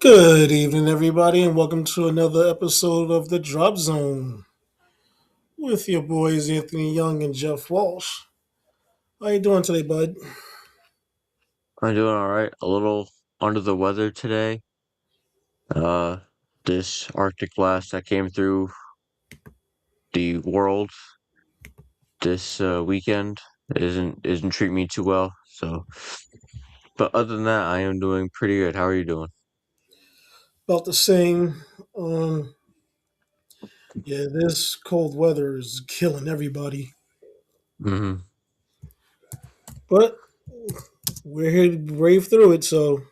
Good evening, everybody, and welcome to another episode of the Drop Zone with your boys Anthony Young and Jeff Walsh. How you doing today, bud? I'm doing all right. A little under the weather today. Uh, this Arctic blast that came through the world this weekend isn't treating me too well. So, but other than that, I am doing pretty good. How are you doing? About the same. Yeah, this cold weather is killing everybody, hmm but we're here to brave through it. So,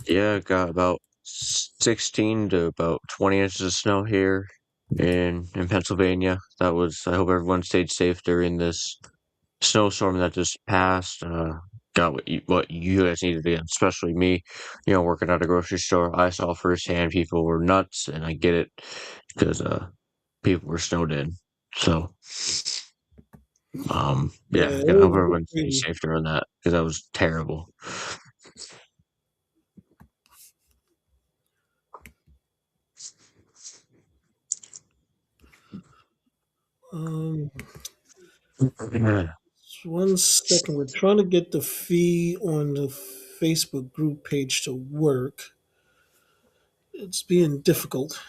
Yeah, got about 16 to about 20 inches of snow here in Pennsylvania. That was. I hope everyone stayed safe during this snowstorm that just passed. Got what you guys needed again, especially me. Working at a grocery store, I saw firsthand people were nuts, and I get it because people were snowed in. So, yeah, yeah, it I hope was everyone stays crazy. safe during that because that was terrible. Um, Yeah. just one second. We're trying to get the feed on the Facebook group page to work. It's being difficult.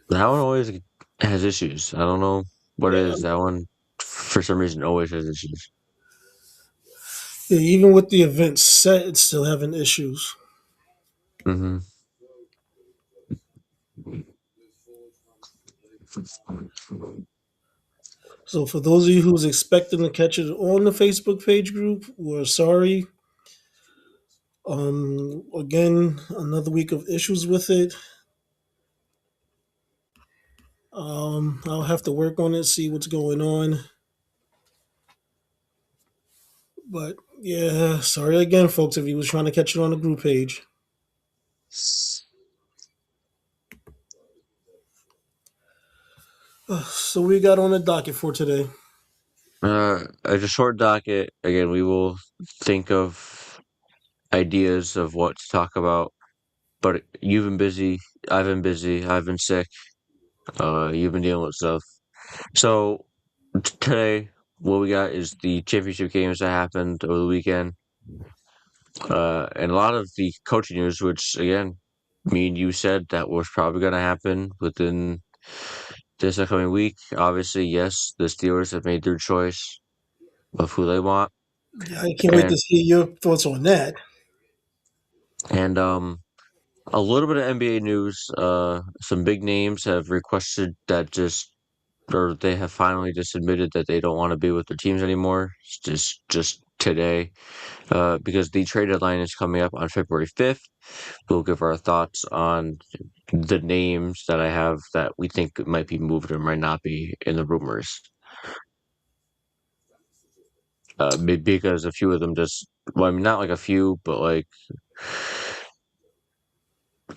That one always has issues. I don't know what it Yeah, is. That one, for some reason, always has issues. yeah, even with the event set, it's still having issues. hmm So for those of you who's expecting to catch it on the Facebook page group, we're sorry. Again, another week of issues with it. I'll have to work on it, see what's going on. But yeah, sorry again, folks, if you was trying to catch it on the group page. So we got on the docket for today. As a short docket, again, we will think of ideas of what to talk about. But you've been busy, I've been busy, I've been sick, you've been dealing with stuff. So today, what we got is the championship games that happened over the weekend, and a lot of the coaching news, which again, me and you said that was probably going to happen within this upcoming week. Obviously, yes, the Steelers have made their choice of who they want, Yeah, I can't wait to and see your thoughts on that. and a little bit of NBA news. Some big names have requested that or they have finally just admitted that they don't want to be with their teams anymore. It's just today, because the trade deadline is coming up on February 5th. We'll give our thoughts on the names that I have that we think might be moved or might not be in the rumors. Because a few of them just, well, I mean, not like a few, but like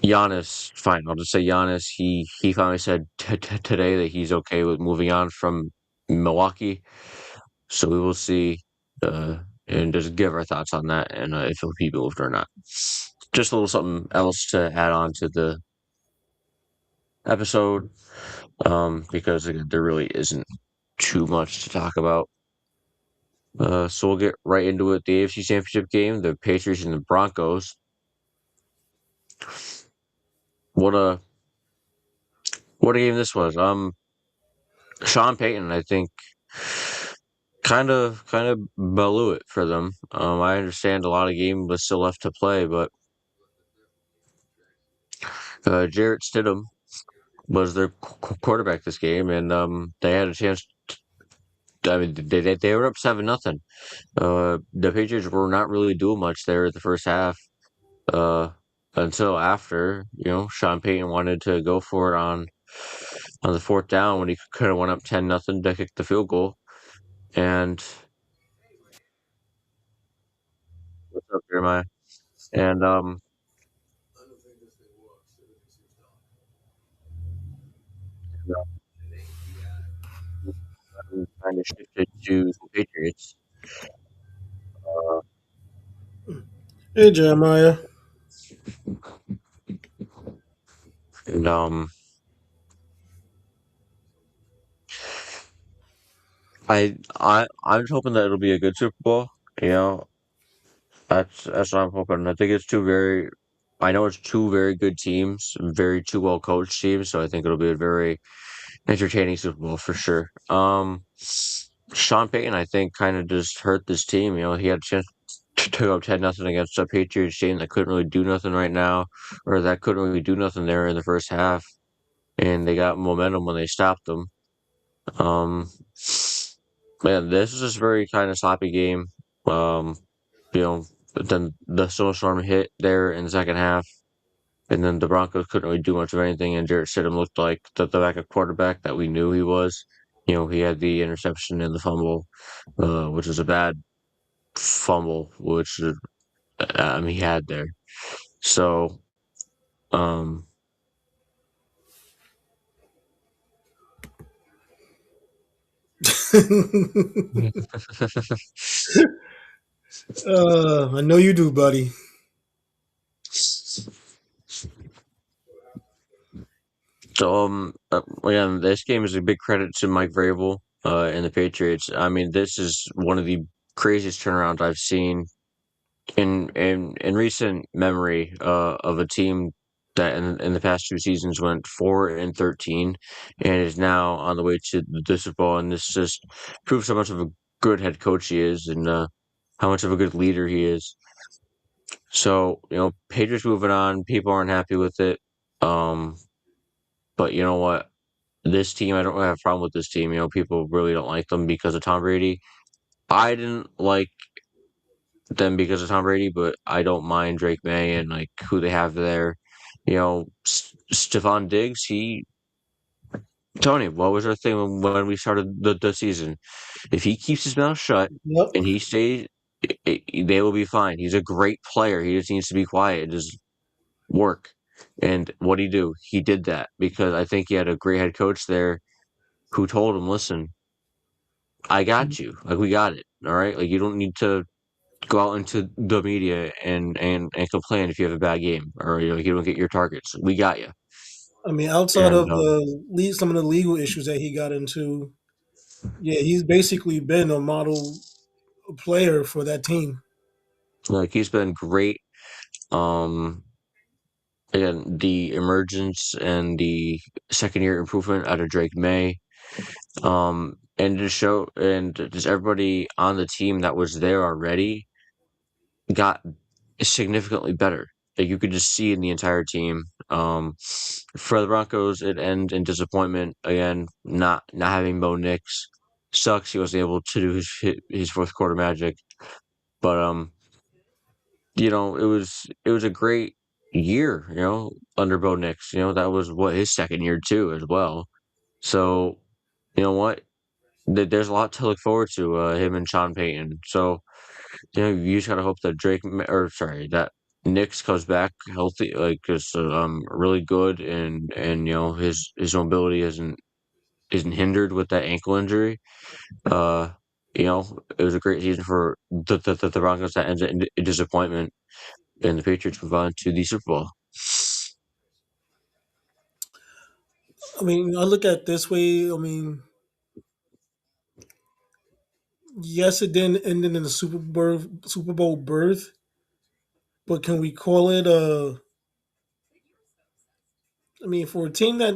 Giannis, fine. I'll just say Giannis. He finally said today that he's okay with moving on from Milwaukee. So we will see, and just give our thoughts on that and if he'll be moved or not. Just a little something else to add on to the episode, because again, there really isn't too much to talk about. So we'll get right into it. The AFC Championship game, the Patriots and the Broncos. What a what a game this was. Sean Payton, I think, kind of blew it for them. I understand a lot of game was still left to play, but Jarrett Stidham was their quarterback this game, and they had a chance. I mean, they were up 7-0. The Patriots were not really doing much there at the first half, uh, until after Sean Payton wanted to go for it on the fourth down when he could have went up 10-0 to kick the field goal. And what's up, Jeremiah? And kind of shifted to the Patriots. Hey, Jeremiah. And I'm just hoping that it'll be a good Super Bowl. You know, that's what I'm hoping. I think it's two very, I know it's two very good teams, very two well coached teams. So I think it'll be a very entertaining Super Bowl for sure. Sean Payton, I think, kind of just hurt this team. You know, he had a chance to go up 10-0 against a Patriots team that couldn't really do nothing right now, or that couldn't really do nothing there in the first half, and they got momentum when they stopped them. Um, Man, this is just a very kind of sloppy game. Um, you know, but then the snowstorm hit there in the second half, and then the Broncos couldn't really do much of anything, and Jarrett Stidham looked like the backup quarterback that we knew he was. You know, he had the interception and the fumble, which was a bad fumble, which he had there. So, um, I know you do, buddy. so again, this game is a big credit to Mike Vrabel and the Patriots. I mean, this is one of the craziest turnarounds I've seen in recent memory of a team that in the past two seasons went 4-13 and is now on the way to the Super Bowl. And this just proves how much of a good head coach he is and how much of a good leader he is. So, you know, Patriots moving on. People aren't happy with it. Um, but you know what? This team, I don't really have a problem with this team. You know, people really don't like them because of Tom Brady. I didn't like them because of Tom Brady, but I don't mind Drake May and like who they have there. You know, Stephon Diggs, Tony, what was our thing when we started the season? If he keeps his mouth shut Yep. and he stays, they will be fine. He's a great player. He just needs to be quiet, just work. And what did he do? He did that because I think he had a great head coach there who told him, listen, I got you. Like, we got it. All right. Like, you don't need to go out into the media and complain if you have a bad game or you don't get your targets. We got you. I mean, outside And of the some of the legal issues that he got into, yeah, he's basically been a model player for that team. like he's been great. Um, Again, the emergence and the second year improvement out of Drake May. And just show and just everybody on the team that was there already got significantly better. Like you could just see in the entire team. For the Broncos, it ended in disappointment again. Not having Bo Nix sucks. He wasn't able to do his fourth quarter magic, but you know, it was a great year. You know, under Bo Nix. You know, that was what his second year too as well. So you know what? There's a lot to look forward to. Him and Sean Payton. So you just gotta hope that or sorry, that Nix comes back healthy, like is really good, and you know his mobility isn't hindered with that ankle injury. Uh, you know, it was a great season for the Broncos that ends in disappointment, and the Patriots move on to the Super Bowl. I mean, I look at it this way. I mean, yes, it didn't end in the Super Bowl berth, but can we call it a? I mean, for a team that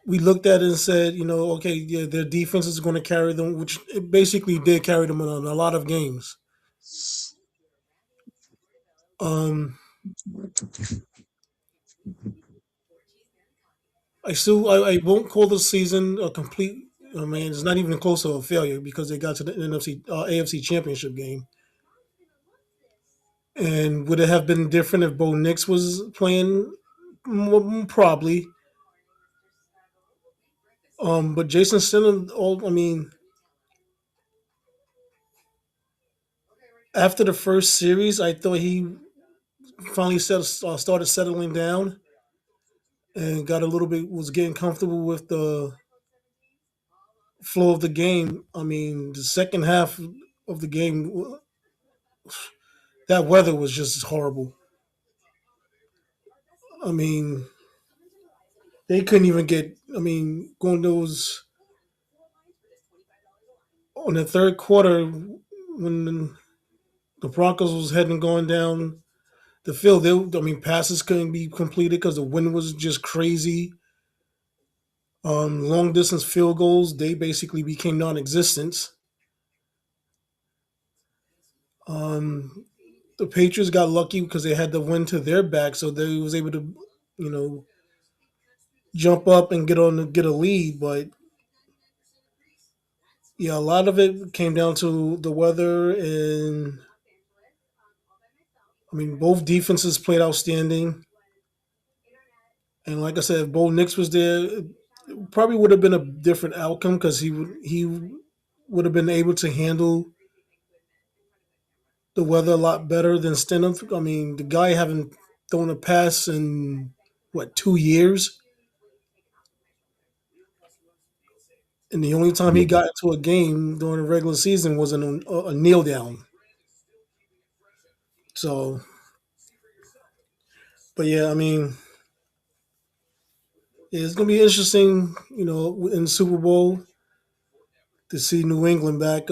we looked at it and said, okay, yeah, their defense is going to carry them, which it basically did carry them in a lot of games. Um, I won't call the season a complete. I mean, it's not even close to a failure because they got to the AFC Championship game. And would it have been different if Bo Nix was playing? Probably. But Jason Stidham, I mean, after the first series, I thought he finally started settling down and got a little bit was getting comfortable with the flow of the game. I mean, the second half. of the game, that weather was just horrible. I mean, they couldn't even get. I mean, going those on the third quarter when the Broncos was heading going down the field. I mean, passes couldn't be completed because the wind was just crazy. Long distance field goals they basically became non-existent. Um, the Patriots got lucky because they had the wind to their back, so they was able to, you know, jump up and get a lead. But yeah, a lot of it came down to the weather, and I mean, both defenses played outstanding. And like I said, if Bo Nix was there, it probably would have been a different outcome because he would have been able to handle the weather a lot better than Stidham. I mean, the guy haven't thrown a pass in what 2 years, and the only time he got into a game during the regular season was a kneel down. So, but yeah, I mean, yeah, it's gonna be interesting, in the Super Bowl to see New England back.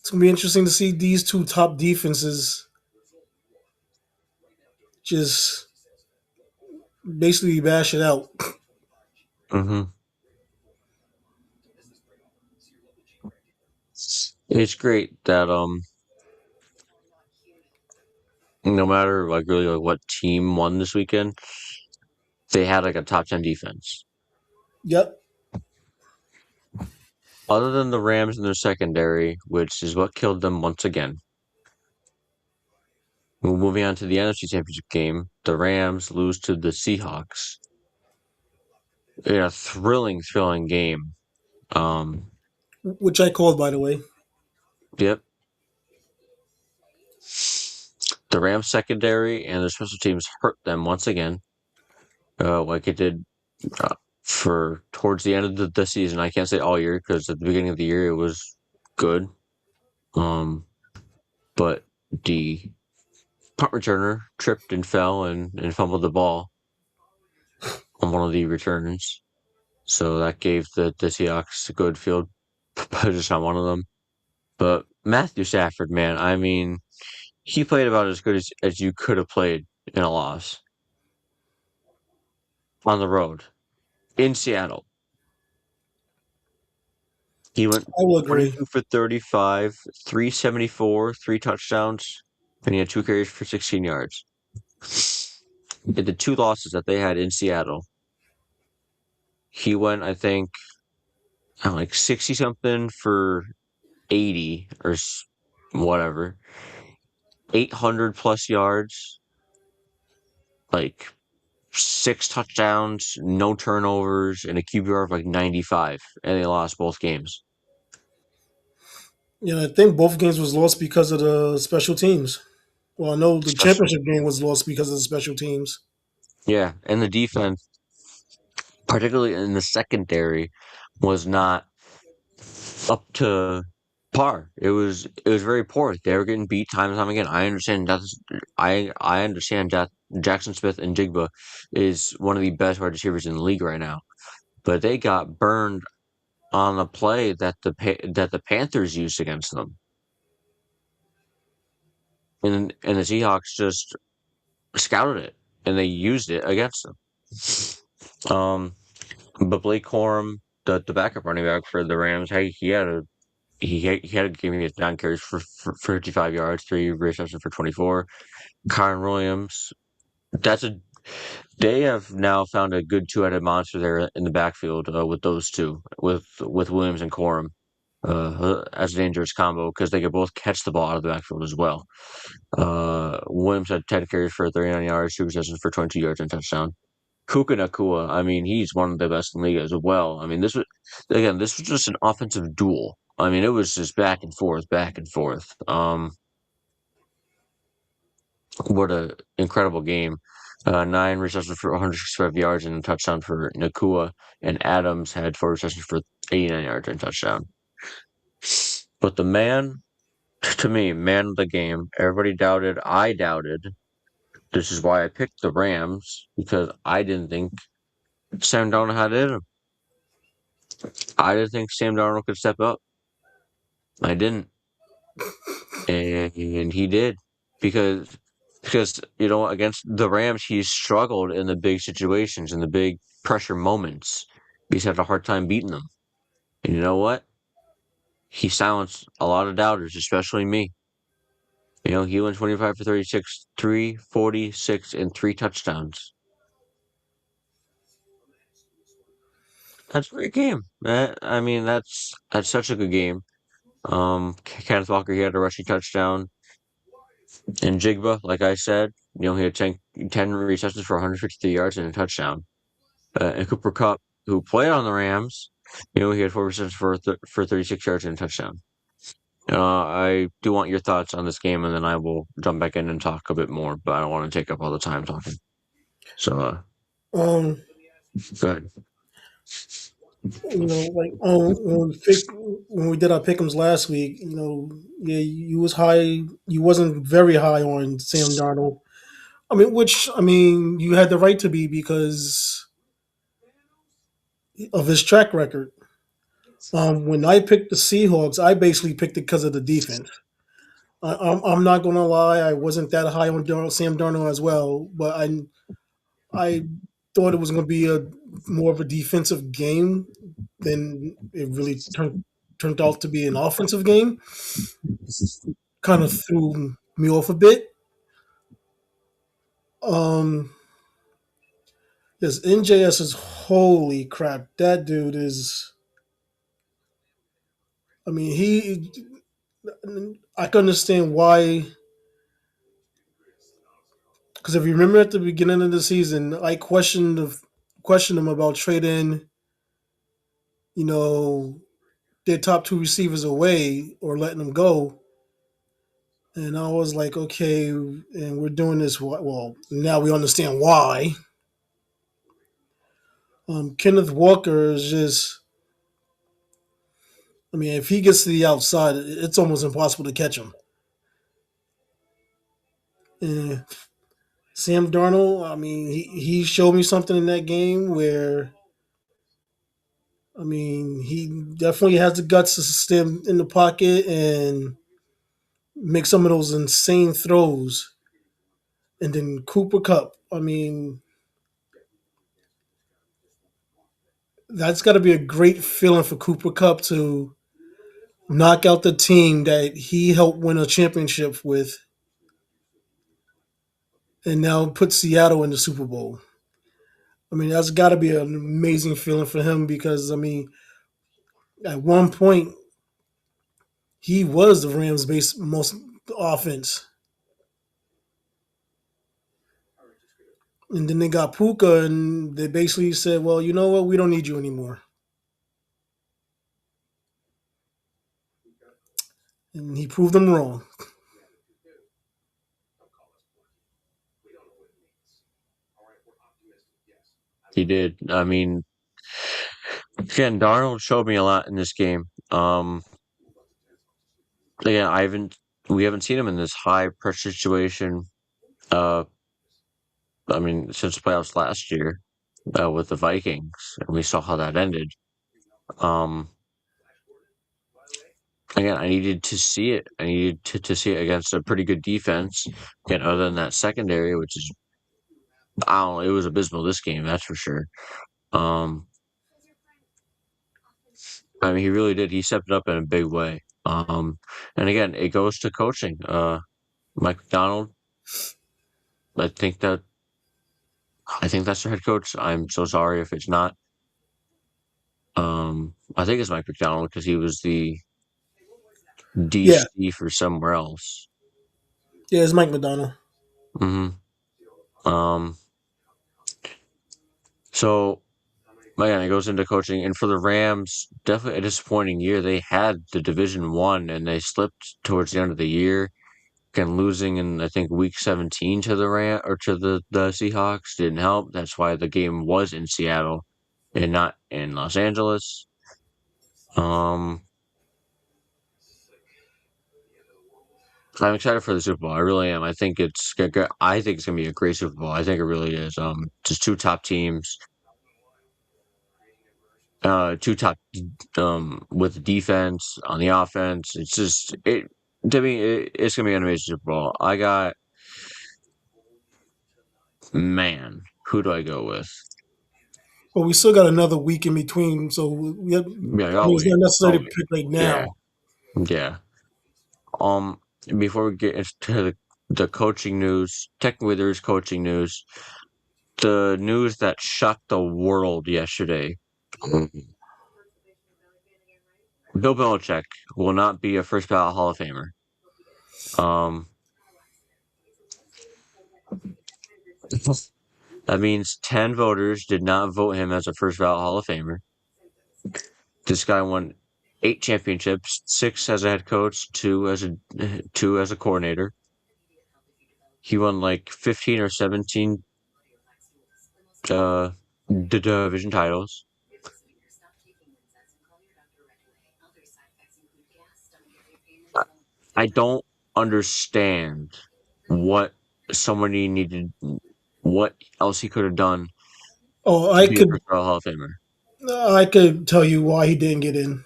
It's gonna be interesting to see these two top defenses just basically bash it out. Hmm. It's great that no matter like really like what team won this weekend, they had like a top 10 defense. Yep. Other than the Rams and their secondary, which is what killed them once again. Moving on to the NFC Championship game, the Rams lose to the Seahawks in a thrilling game. Um, Which I called, by the way. yep. The Rams secondary and their special teams hurt them once again, like it did for towards the end of the season. I can't say all year because at the beginning of the year it was good. But the punt returner tripped and fell and fumbled the ball on one of the returns. So that gave the Seahawks a good field position on one of them. But Matthew Stafford, man, I mean, he played about as good as you could have played in a loss on the road in Seattle. He went I will agree. 22 for 35, 374, three touchdowns, and he had two carries for 16 yards. In the two losses that they had in Seattle, he went, I think, like 60 something for 80 or whatever, 800 plus yards, like six touchdowns, no turnovers, and a QBR of like 95, and they lost both games. Yeah, I think both games was lost because of the special teams. Well, I know the Especially, championship game was lost because of the special teams. yeah, and the defense, particularly in the secondary, was not up to par. It was very poor. They were getting beat time and time again. I understand that Jackson Smith and Jigba is one of the best wide receivers in the league right now, but they got burned on the play that the Panthers used against them, and the Seahawks just scouted it and they used it against them. But Blake Corum, the backup running back for the Rams, hey, he had a game. He had 9 carries for 55 yards, three receptions for 24. Kyron Williams, that's a they have now found a good two-headed monster there in the backfield with those two, with Williams and Corum, as a dangerous combo because they could both catch the ball out of the backfield as well. Williams had 10 carries for 39 yards, two receptions for 22 yards and touchdown. Puka Nakua, I mean, he's one of the best in the league as well. I mean, this was just an offensive duel. I mean, it was just back and forth, back and forth. What a incredible game. Nine receptions for 165 yards and a touchdown for Nakua, and Adams had four receptions for 89 yards and a touchdown. But the man, to me, man of the game, everybody doubted. I doubted. This is why I picked the Rams because I didn't think Sam Darnold had it in him. I didn't think Sam Darnold could step up. I didn't, and he did because against the Rams he's struggled in the big situations in the big pressure moments. He's had a hard time beating them. And you know what? He silenced a lot of doubters, especially me. He went 25 for 36, 346, and 3 touchdowns. That's a great game. I mean, that's such a good game. Kenneth Walker, he had a rushing touchdown. And Jigba, like I said, he had 10 receptions for 153 yards and a touchdown. And Cooper Kupp, who played on the Rams, he had 4 receptions for 36 yards and a touchdown. I do want your thoughts on this game, and then I will jump back in and talk a bit more, but I don't want to take up all the time talking. So, Um, go ahead. like when we did our pickums last week, yeah, you wasn't very high on Sam Darnold. You had the right to be because of his track record. When I picked the Seahawks, I basically picked it because of the defense. I'm not gonna lie, I wasn't that high on Sam Darnold as well, but I thought it was gonna be a more of a defensive game than it really turned out to be an offensive game. Kind of threw me off a bit. Um, this NJS is holy crap. That dude is. I mean, he. I can understand why. Because if you remember at the beginning of the season, I questioned him about trading, you know, their top two receivers away or letting them go. And I was like, okay, and we're doing this. Well, now we understand why. Kenneth Walker is just. I mean, if he gets to the outside, it's almost impossible to catch him. And Sam Darnold, I mean, he showed me something in that game where, I mean, he definitely has the guts to stand in the pocket and make some of those insane throws. And then Cooper Cup, I mean, that's got to be a great feeling for Cooper Cup to knock out the team that he helped win a championship with and now put Seattle in the Super Bowl. I mean, that's got to be an amazing feeling for him because, I mean, at one point, he was the Rams' base most offense. And then they got Puka, and they basically said, well, you know what? We don't need you anymore. And he proved them wrong. He did. I mean, again, Darnold showed me a lot in this game. Again, we haven't seen him in this high pressure situation. Uh, I mean, since the playoffs last year, with the Vikings, and we saw how that ended. Um, Again, I needed to see it. I needed to see it against a pretty good defense. Again, other than that secondary, which is, I don't know, it was abysmal this game, that's for sure. Um, I mean, he really did. He stepped up in a big way. And again, it goes to coaching. Mike McDonald, I think that I think that's their head coach. I'm so sorry if it's not. I think it's Mike McDonald because he was the Yeah, DC for somewhere else. yeah, it's Mike McDonald. hmm Um, so again, it goes into coaching, and for the Rams, definitely a disappointing year. They had the division one, and they slipped towards the end of the year. Again, losing in I think week 17 to the the Seahawks didn't help. That's why the game was in Seattle and not in Los Angeles. Um, I'm excited for the Super Bowl. I really am. I think I think it's gonna be a great Super Bowl. I think it really is. Just two top teams, two top with the defense on the offense. It's just it to me. It's gonna be an amazing Super Bowl. I got man. Who do I go with? But we still got another week in between, so I Yeah, mean, it's not necessary to always. pick right Yeah, now. yeah. Um, Before we get into the coaching news, technically there is coaching news. The news that shocked the world yesterday. Bill Belichick will not be a first ballot Hall of Famer. Um, that means 10 voters did not vote him as a first ballot Hall of Famer. This guy won 8 championships, 6 as a head coach, two as a coordinator. He won like 15 or 17 uh division titles. I don't understand what somebody needed, what else he could have done Oh, to be a first ballot Hall of Famer. I could tell you why he didn't get in.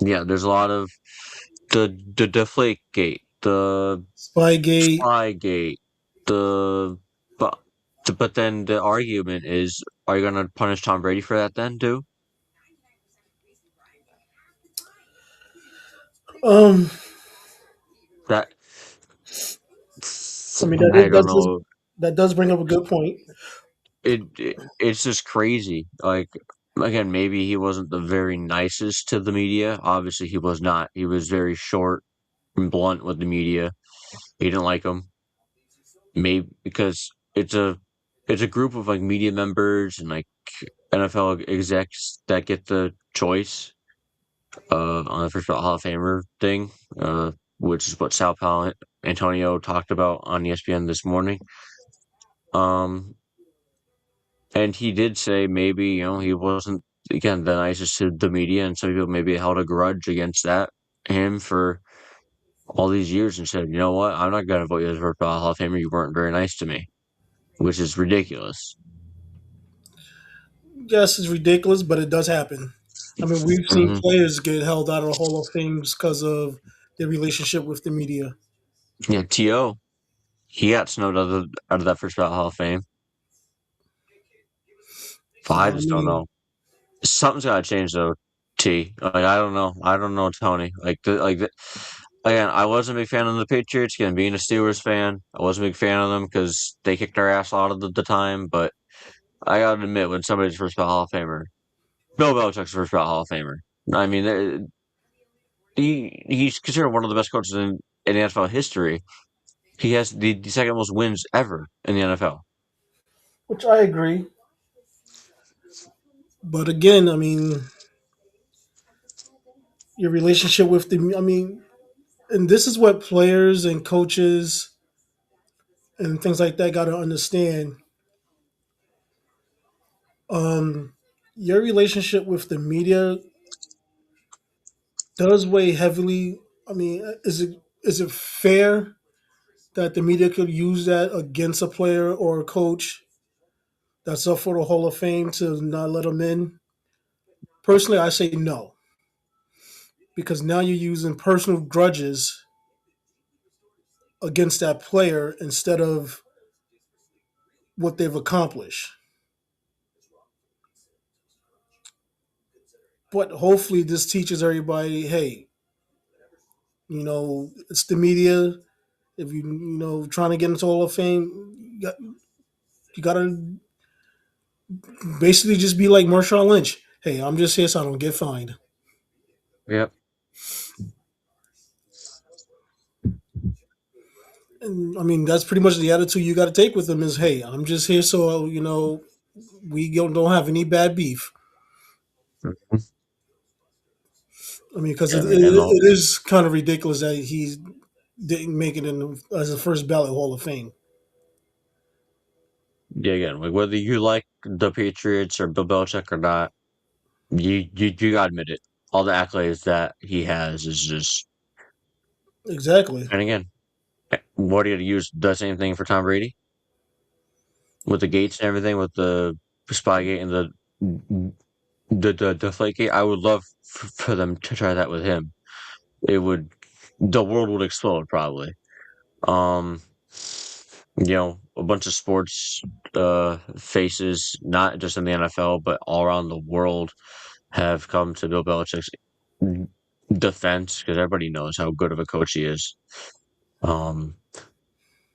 Yeah, there's a lot of the Deflate Gate, the Spygate. Spygate, the but but then the argument is, are you gonna punish Tom Brady for that then too? Um, That I mean I don't know. that does bring up a good point. It's just crazy. Like again, maybe he wasn't the very nicest to the media. Obviously, he was not. He was very short and blunt with the media. He didn't like them. Maybe because it's a group of like media members and like NFL execs that get the choice on the first ballot Hall of Famer thing, which is what Sal Antonio talked about on ESPN this morning. Um, and he did say maybe he wasn't again the nicest to the media, and some people maybe held a grudge against that him for all these years and said, you know what, I'm not gonna vote you as a first ballot Hall of Famer. You weren't very nice to me, which is ridiculous. Yes, it's ridiculous, but it does happen. I mean, we've seen Hmm. players get held out of the Hall of Fame because of their relationship with the media. Yeah, To he got snowed out of that first ballot Hall of Fame. So I I just don't mean, know. Something's got to change though. T. Like I don't know. I don't know Tony. Again, I wasn't a big fan of the Patriots. Again, being a Steelers fan, I wasn't a big fan of them because they kicked our ass a lot of the time. But I gotta admit, when somebody's first ballot Hall of Famer, Bill Belichick's first ballot Hall of Famer. I mean, he's considered one of the best coaches in NFL history. He has the second most wins ever in the NFL. which I agree. But again, I mean, your relationship with the, I mean, and this is what players and coaches and things like that got to understand. Um, your relationship with the media does weigh heavily. I mean, is it fair that the media could use that against a player or a coach that's up for the Hall of Fame to not let them in? Personally, I say no because now you're using personal grudges against that player instead of what they've accomplished. But hopefully, this teaches everybody, hey, it's the media. If trying to get into Hall of Fame, you got to basically just be like Marshawn Lynch. Hey, I'm just here so I don't get fined. Yep. And I mean, that's pretty much the attitude you got to take with them is, hey, I'm just here so, we don't have any bad beef. Mhm. I mean, because Yeah, it, man. it is kind of ridiculous that he didn't make it in as a first ballot Hall of Fame. Yeah, again, like whether you like the Patriots or Bill Belichick or not, you gotta admit it. All the accolades that he has is just Exactly. And again, what are you to use the same thing for Tom Brady with the gates and everything, with the Spygate and the Deflategate? I would love for them to try that with him. It would, the world would explode probably. Um, a bunch of sports faces, not just in the NFL, but all around the world, have come to Bill Belichick's defense because everybody knows how good of a coach he is. Um,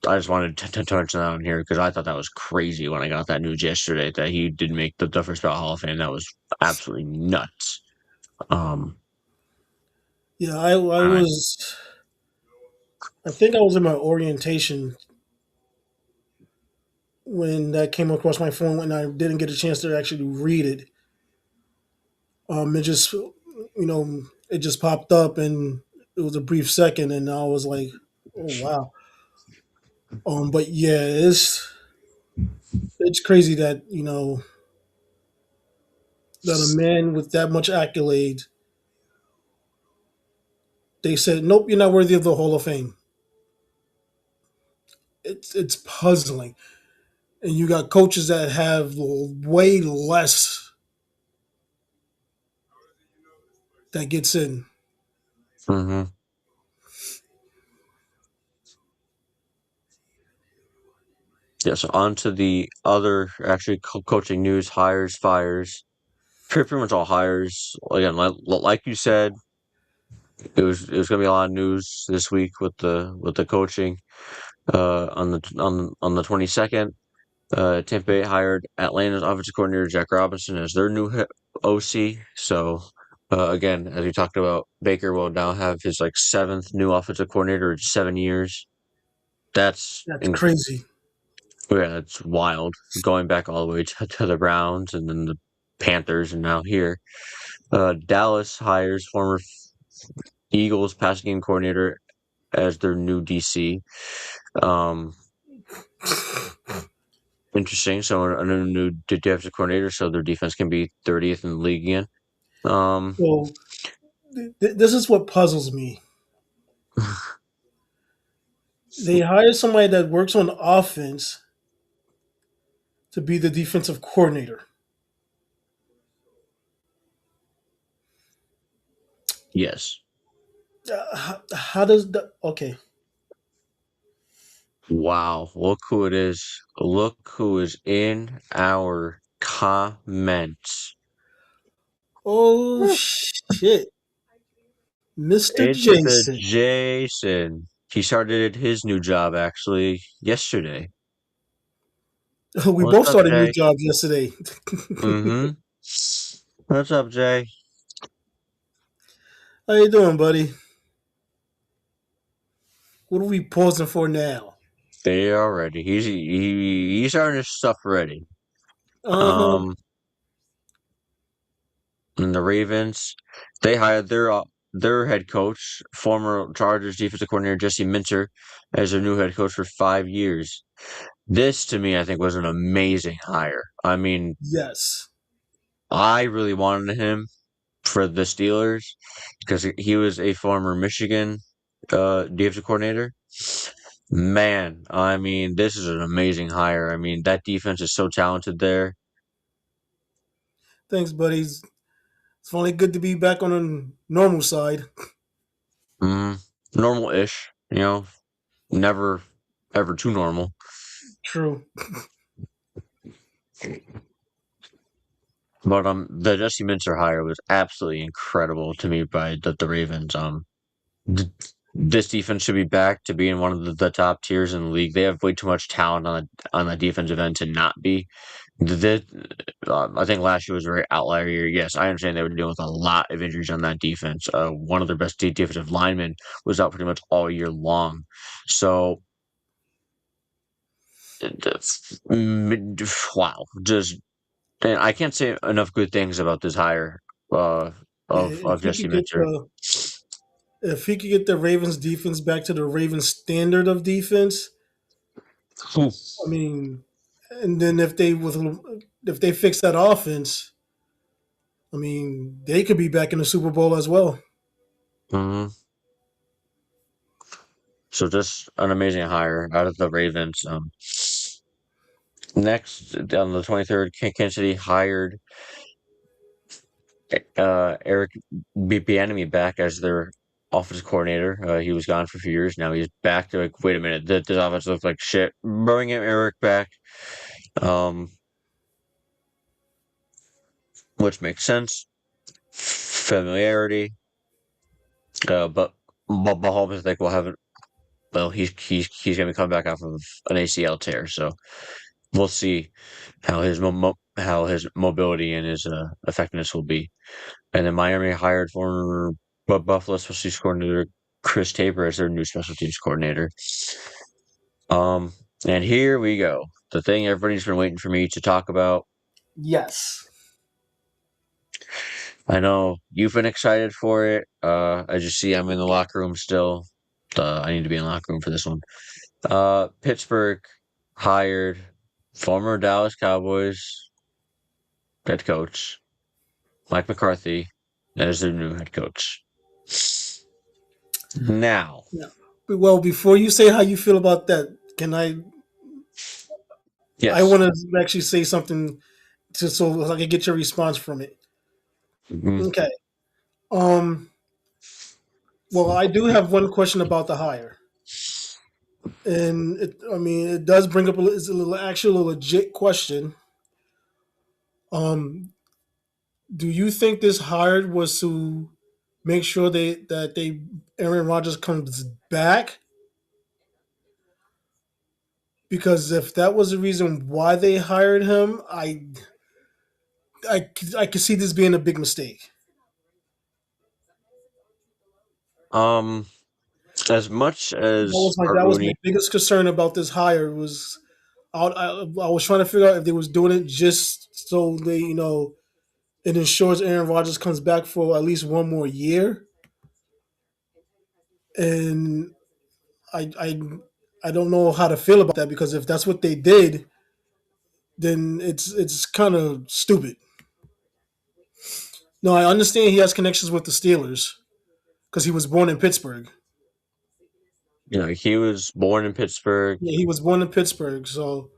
I just wanted to touch that on here because I thought that was crazy when I got that news yesterday that he did make the first ballot Hall of Fame. That was absolutely nuts. Um, Yeah, I all right. was. I think I was in my orientation when that came across my phone, and I didn't get a chance to actually read it. It just, it just popped up, and it was a brief second, and I was like, "Oh wow!" But yeah, it's crazy that that a man with that much accolade, they said, "Nope, you're not worthy of the Hall of Fame." It's puzzling, and you got coaches that have way less that gets in. Mm-hmm. Yeah, so on to the other actually coaching news, hires, fires. Pretty much all hires. Again, like you said, it was gonna be a lot of news this week with the coaching. On the 22nd, Tampa Bay hired Atlanta's offensive coordinator Jack Robinson as their new OC. So again, as we talked about, Baker will now have his like seventh new offensive coordinator in 7 years. That's That's crazy. yeah, that's wild. Going back all the way to the Browns and then the Panthers and now here. Dallas hires former Eagles passing game coordinator as their new DC. Um, Interesting. So a new defensive coordinator, so their defense can be 30th in the league again. Um, So this is what puzzles me. They hire somebody that works on offense to be the defensive coordinator. yes. How does that? Okay. Wow. Look who it is. Look who is in our comments. Oh shit, Mister It's the Jason. Jason. He started his new job actually yesterday. We What's both up, started new Jay? jobs yesterday. Mm-hmm. What's up, Jay? How you doing, buddy? What are we pausing for now? They are ready. He's starting his stuff ready. Uh huh. Um, and the Ravens, they hired their head coach, former Chargers defensive coordinator Jesse Minter, as their new head coach for 5 years. This to me, I think, was an amazing hire. I mean, Yes. I really wanted him for the Steelers because he was a former Michigan defensive coordinator. Man, I mean, this is an amazing hire. I mean, that defense is so talented there. Thanks, buddies. It's only good to be back on the normal side. Mm, Normal-ish, never ever too normal. True. But the Jesse Minter hire was absolutely incredible to me by the Ravens. Th- this defense should be back to being one of the top tiers in the league. They have way too much talent on the defensive end to not be. The, I think last year was a very outlier year. Yes, I understand they were dealing with a lot of injuries on that defense. One of their best defensive linemen was out pretty much all year long. So, wow, just and I can't say enough good things about this hire uh, Yeah, of Jesse Minter. if he could get the Ravens defense back to the Ravens standard of defense, I mean, and then if they fix that offense, I mean, they could be back in the Super Bowl as well. Mhm. So just an amazing hire out of the Ravens. Next on the 23rd, Kansas City hired Eric Bieniemy back as their offensive coordinator. He was gone for a few years. Now he's back. They're like, wait a minute, this offense looks like shit. Bring him Eric back, um, which makes sense. Familiarity, but Mahomes, I think, will have. Well, he's going to come back off of an ACL tear, so we'll see how his mobility and his effectiveness will be. And then Miami hired former Buffalo special teams coordinator Chris Tabor as their new special teams coordinator. Um, and here we go. The thing everybody's been waiting for me to talk about. Yes. I know you've been excited for it. As you see, I'm in the locker room still. I need to be in the locker room for this one. Pittsburgh hired former Dallas Cowboys head coach Mike McCarthy as their new head coach. Now, Yeah. Well, before you say how you feel about that, can I yes. want to actually say something so I can get your response from it. Mhm. Okay. Um. Well, I do have one question about the hire, and I mean, it does bring up it's a little actual legit question. Um. Do you think this hire was to make sure they Aaron Rodgers comes back? Because if that was the reason why they hired him, I could see this being a big mistake. Um, as much as That Art was my Rooney, biggest concern about this hire was I was trying to figure out if they was doing it just so they it ensures Aaron Rodgers comes back for at least one more year, and I I I don't know how to feel about that because if that's what they did, then it's kind of stupid. No, I understand he has connections with the Steelers because he was born in Pittsburgh. he was born in Pittsburgh. Yeah, he was born in Pittsburgh, so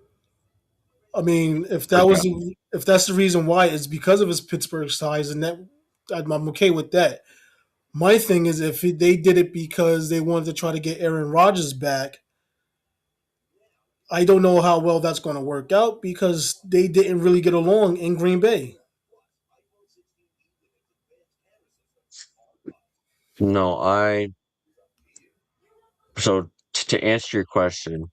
I mean, Forgot. if that's the reason why, it's because of his Pittsburgh ties, and that I'm okay with that. My thing is if they did it because they wanted to try to get Aaron Rodgers back, I don't know how well that's going to work out because they didn't really get along in Green Bay. No, so to answer your question,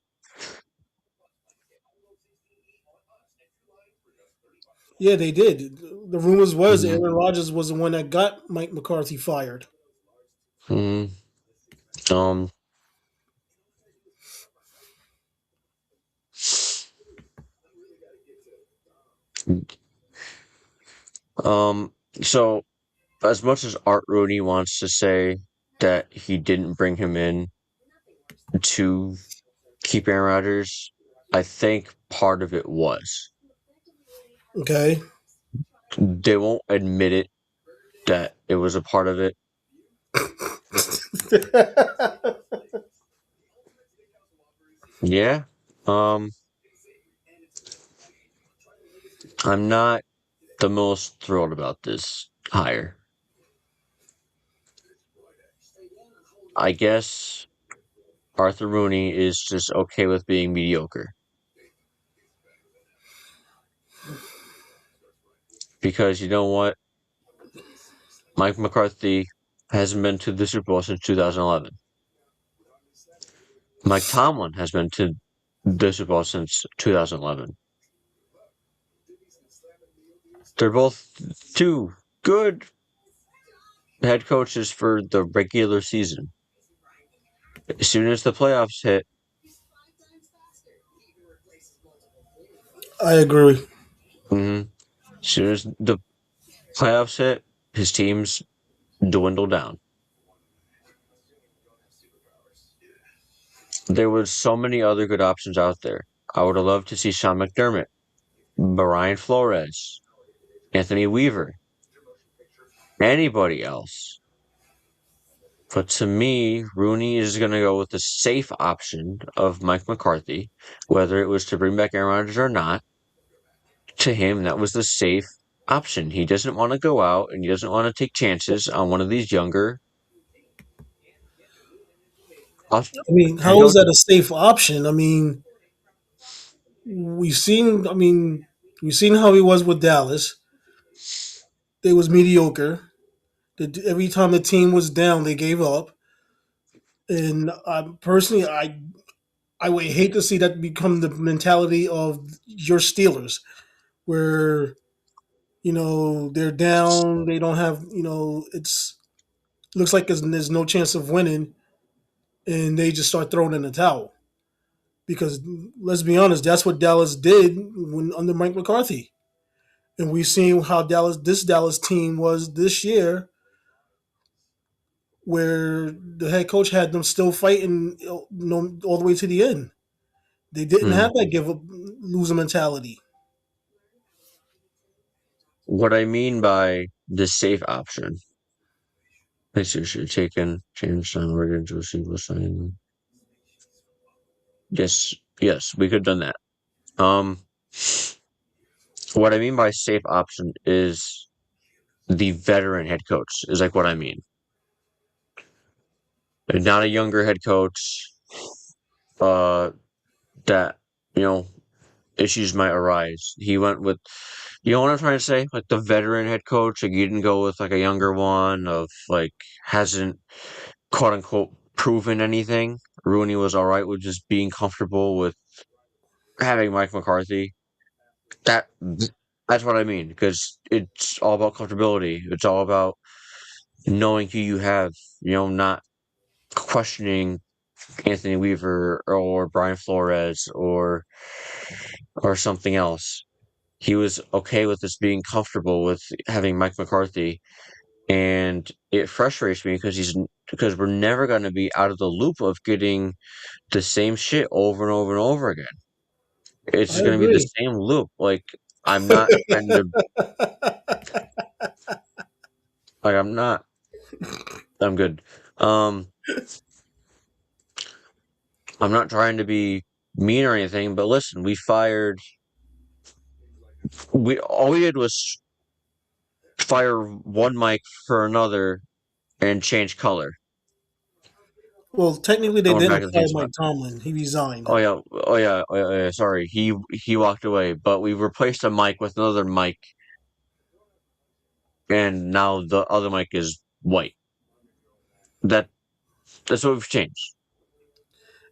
Yeah, they did. The rumors was mhm, Aaron Rodgers was the one that got Mike McCarthy fired. mhm, um, um, so as much as Art Rooney wants to say that he didn't bring him in to keep Aaron Rodgers, I think part of it was. Okay. They won't admit it that it was a part of it. Yeah. Um, I'm not the most thrilled about this hire. I guess Arthur Rooney is just okay with being mediocre because you know what? Mike McCarthy hasn't been to the Super Bowl since 2011. Mike Tomlin has been to the Super Bowl since 2011. They're both two good head coaches for the regular season. As soon as the playoffs hit, I agree. as soon as the playoffs hit, his teams dwindle down. There was so many other good options out there. I would have loved to see Sean McDermott, Brian Flores, Anthony Weaver, anybody else. But to me, Rooney is going to go with the safe option of Mike McCarthy, whether it was to bring back Aaron Rodgers or not. To him, that was the safe option. He doesn't want to go out and he doesn't want to take chances on one of these younger I mean, head how is that coaches. a safe option? I mean, we've seen. I mean, we've seen how he was with Dallas. They was mediocre. Every time the team was down, they gave up. And personally, I would hate to see that become the mentality of your Steelers, where they're down, they don't have it's looks like there's no chance of winning, and they just start throwing in the towel. Because let's be honest, that's what Dallas did when under Mike McCarthy, and we've seen how this Dallas team was this year, where the head coach had them still fighting, all the way to the end. They didn't Hmm. have that give up loser mentality. What I mean by the safe option, makes you should taken change on order into a single sign. Yes, yes, we could have done that. Um, what I mean by safe option is the veteran head coach is like what I mean. Not a younger head coach, uh, that, you know, issues might arise. He went with, you know what I'm trying to say? Like the veteran head coach, like you didn't go with like a younger one of like hasn't quote unquote proven anything. Rooney was all right with just being comfortable with having Mike McCarthy. That that's what I mean because it's all about comfortability. It's all about knowing who you have. Not questioning Anthony Weaver or Brian Flores or something else. He was okay with us being comfortable with having Mike McCarthy, and it frustrates me because we're never going to be out of the loop of getting the same shit over and over and over again. It's I just going to be the agree. same loop. Like I'm not trying to like I'm not I'm good. Um I'm not trying to be mean or anything, but listen, we all we did was fire one mic for another and change color. Well, technically, they Going back didn't to the same fire spot. Mike Tomlin. He resigned. Oh yeah, oh yeah, oh yeah, sorry. He walked away, but we replaced a mic with another mic, and now the other mic is white. That that's what we've changed.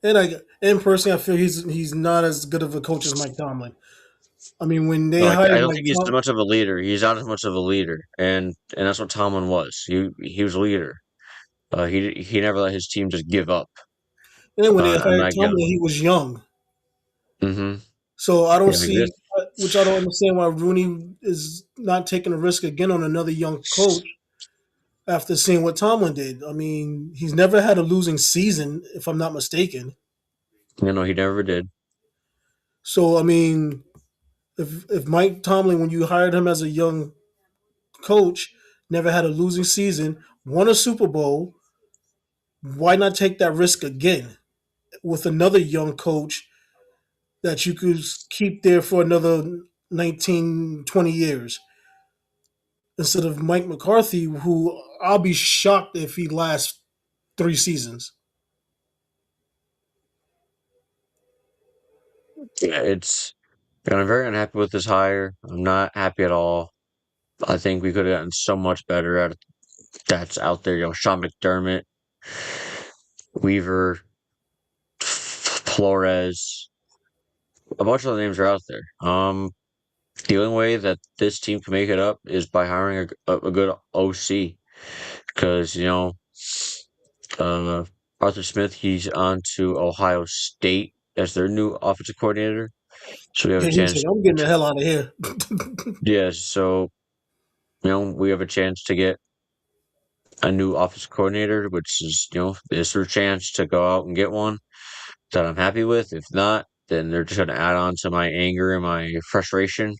And personally, I feel he's not as good of a coach as Mike Tomlin. I mean, when they No, I hired don't Mike think he's as Tom, much of a leader. He's not as much of a leader, and that's what Tomlin was. He was a leader. He never let his team just give up and when they on hired not Tomlin, giving. he was young. Mm-hmm. So I don't Yeah, he did. see, which I don't understand why Rooney is not taking a risk again on another young coach after seeing what Tomlin did. I mean, he's never had a losing season, if I'm not mistaken. No, he never did. So I mean, if Mike Tomlin, when you hired him as a young coach, never had a losing season, won a Super Bowl, why not take that risk again with another young coach that you could keep there for another 19, 20 years instead of Mike McCarthy, who I'll be shocked if he lasts 3 seasons. Yeah, I'm very unhappy with this hire. I'm not happy at all. I think we could have gotten so much better at that's out there. Sean McDermott, Weaver, Flores, a bunch of the names are out there. The only way that this team can make it up is by hiring a good OC because uh, Arthur Smith he's on to Ohio State as their new offensive coordinator, so we have a And he said, chance. I'm getting the hell out of here. Yeah, so we have a chance to get a new offensive coordinator, which is this is our chance to go out and get one that I'm happy with. If not, then they're just going to add on to my anger and my frustration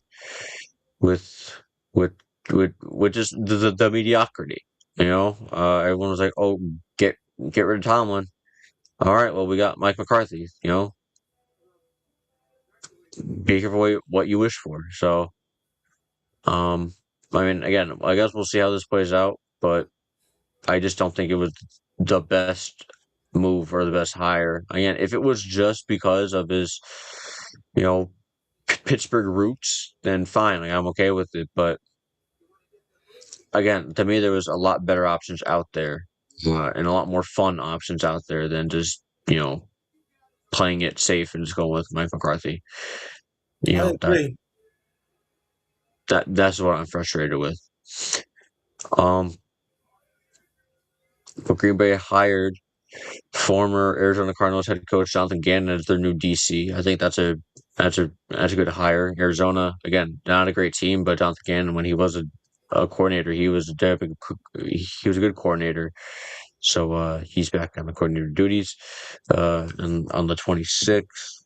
with with with just the mediocrity. Everyone was like, "Oh, get rid of Tomlin." All right, well, we got Mike McCarthy. Be careful what you wish for. So, um, I mean, again, I guess we'll see how this plays out, but I just don't think it was the best move or the best hire. Again, if it was just because of his, you know, Pittsburgh roots, then fine. Like, I'm okay with it. But again, to me, there was a lot better options out there, and a lot more fun options out there than just playing it safe and just going with Mike McCarthy. You I know that agree. that's what I'm frustrated with. Um, but Green Bay hired former Arizona Cardinals head coach Jonathan Gannon as their new DC. I think that's a good hire. Arizona, again, not a great team, but Jonathan Gannon, when he was a coordinator, he was a good coordinator. So he's back on the coordinator duties. And on the 26th,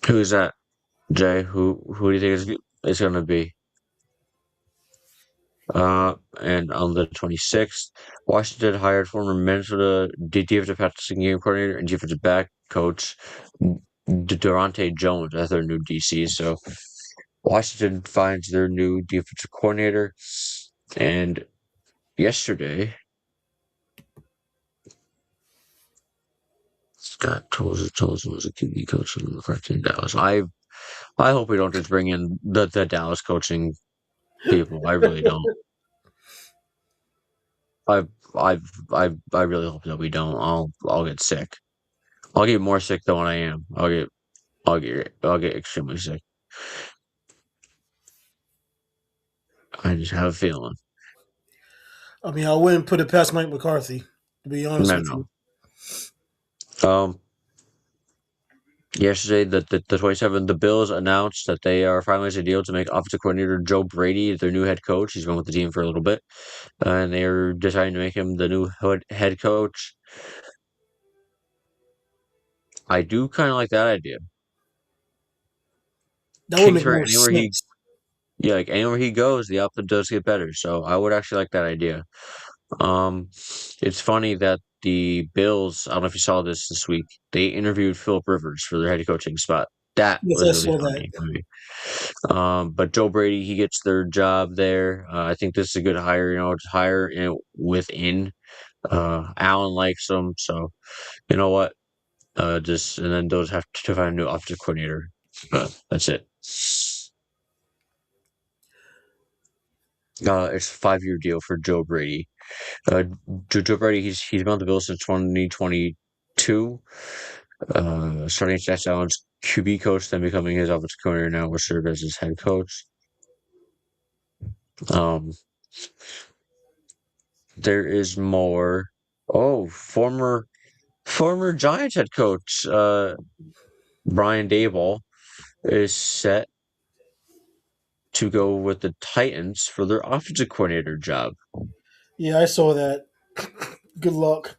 who is that? Jay, who do you think is going to be? And on the 26th, Washington hired former Minnesota defensive passing game coordinator and defensive back coach Durante Jones as their new DC. So Washington finds their new defensive coordinator. And yesterday, Scott Tolson was a QB coach in the in Dallas. I hope we don't just bring in the Dallas coaching people. I really don't. I I really hope that we don't. I'll get sick. I'll get more sick than what I am. I'll get extremely sick. I just have a feeling. I mean, I wouldn't put it past Mike McCarthy, to be honest No, with no. you. Yesterday, the 27th, the Bills announced that they are finalizing a deal to make offensive coordinator Joe Brady their new head coach. He's been with the team for a little bit, and they're deciding to make him the new head coach. I do kind of like that idea. That would make Kingsbury, more sense. like anywhere he goes, the output does get better. So I would actually like that idea. Um, it's funny that the Bills, I don't know if you saw this week, they interviewed Philip Rivers for their head coaching spot. That Yes, was I really saw that. funny for me. But Joe Brady, he gets their job there. I think this is a good hire, to hire within. Allen likes them, so you know what? Just and then those have to find a new offensive coordinator. That's it. It's a 5-year deal for Joe Brady. Uh, Joe Brady, he's been on the Bills since 2022. Starting as Josh Allen's QB coach, then becoming his offensive coordinator. Now will serve as his head coach. Um, there is more. Oh, former Giants head coach Brian Daboll is set to go with the Titans for their offensive coordinator job. Yeah, I saw that. Good luck.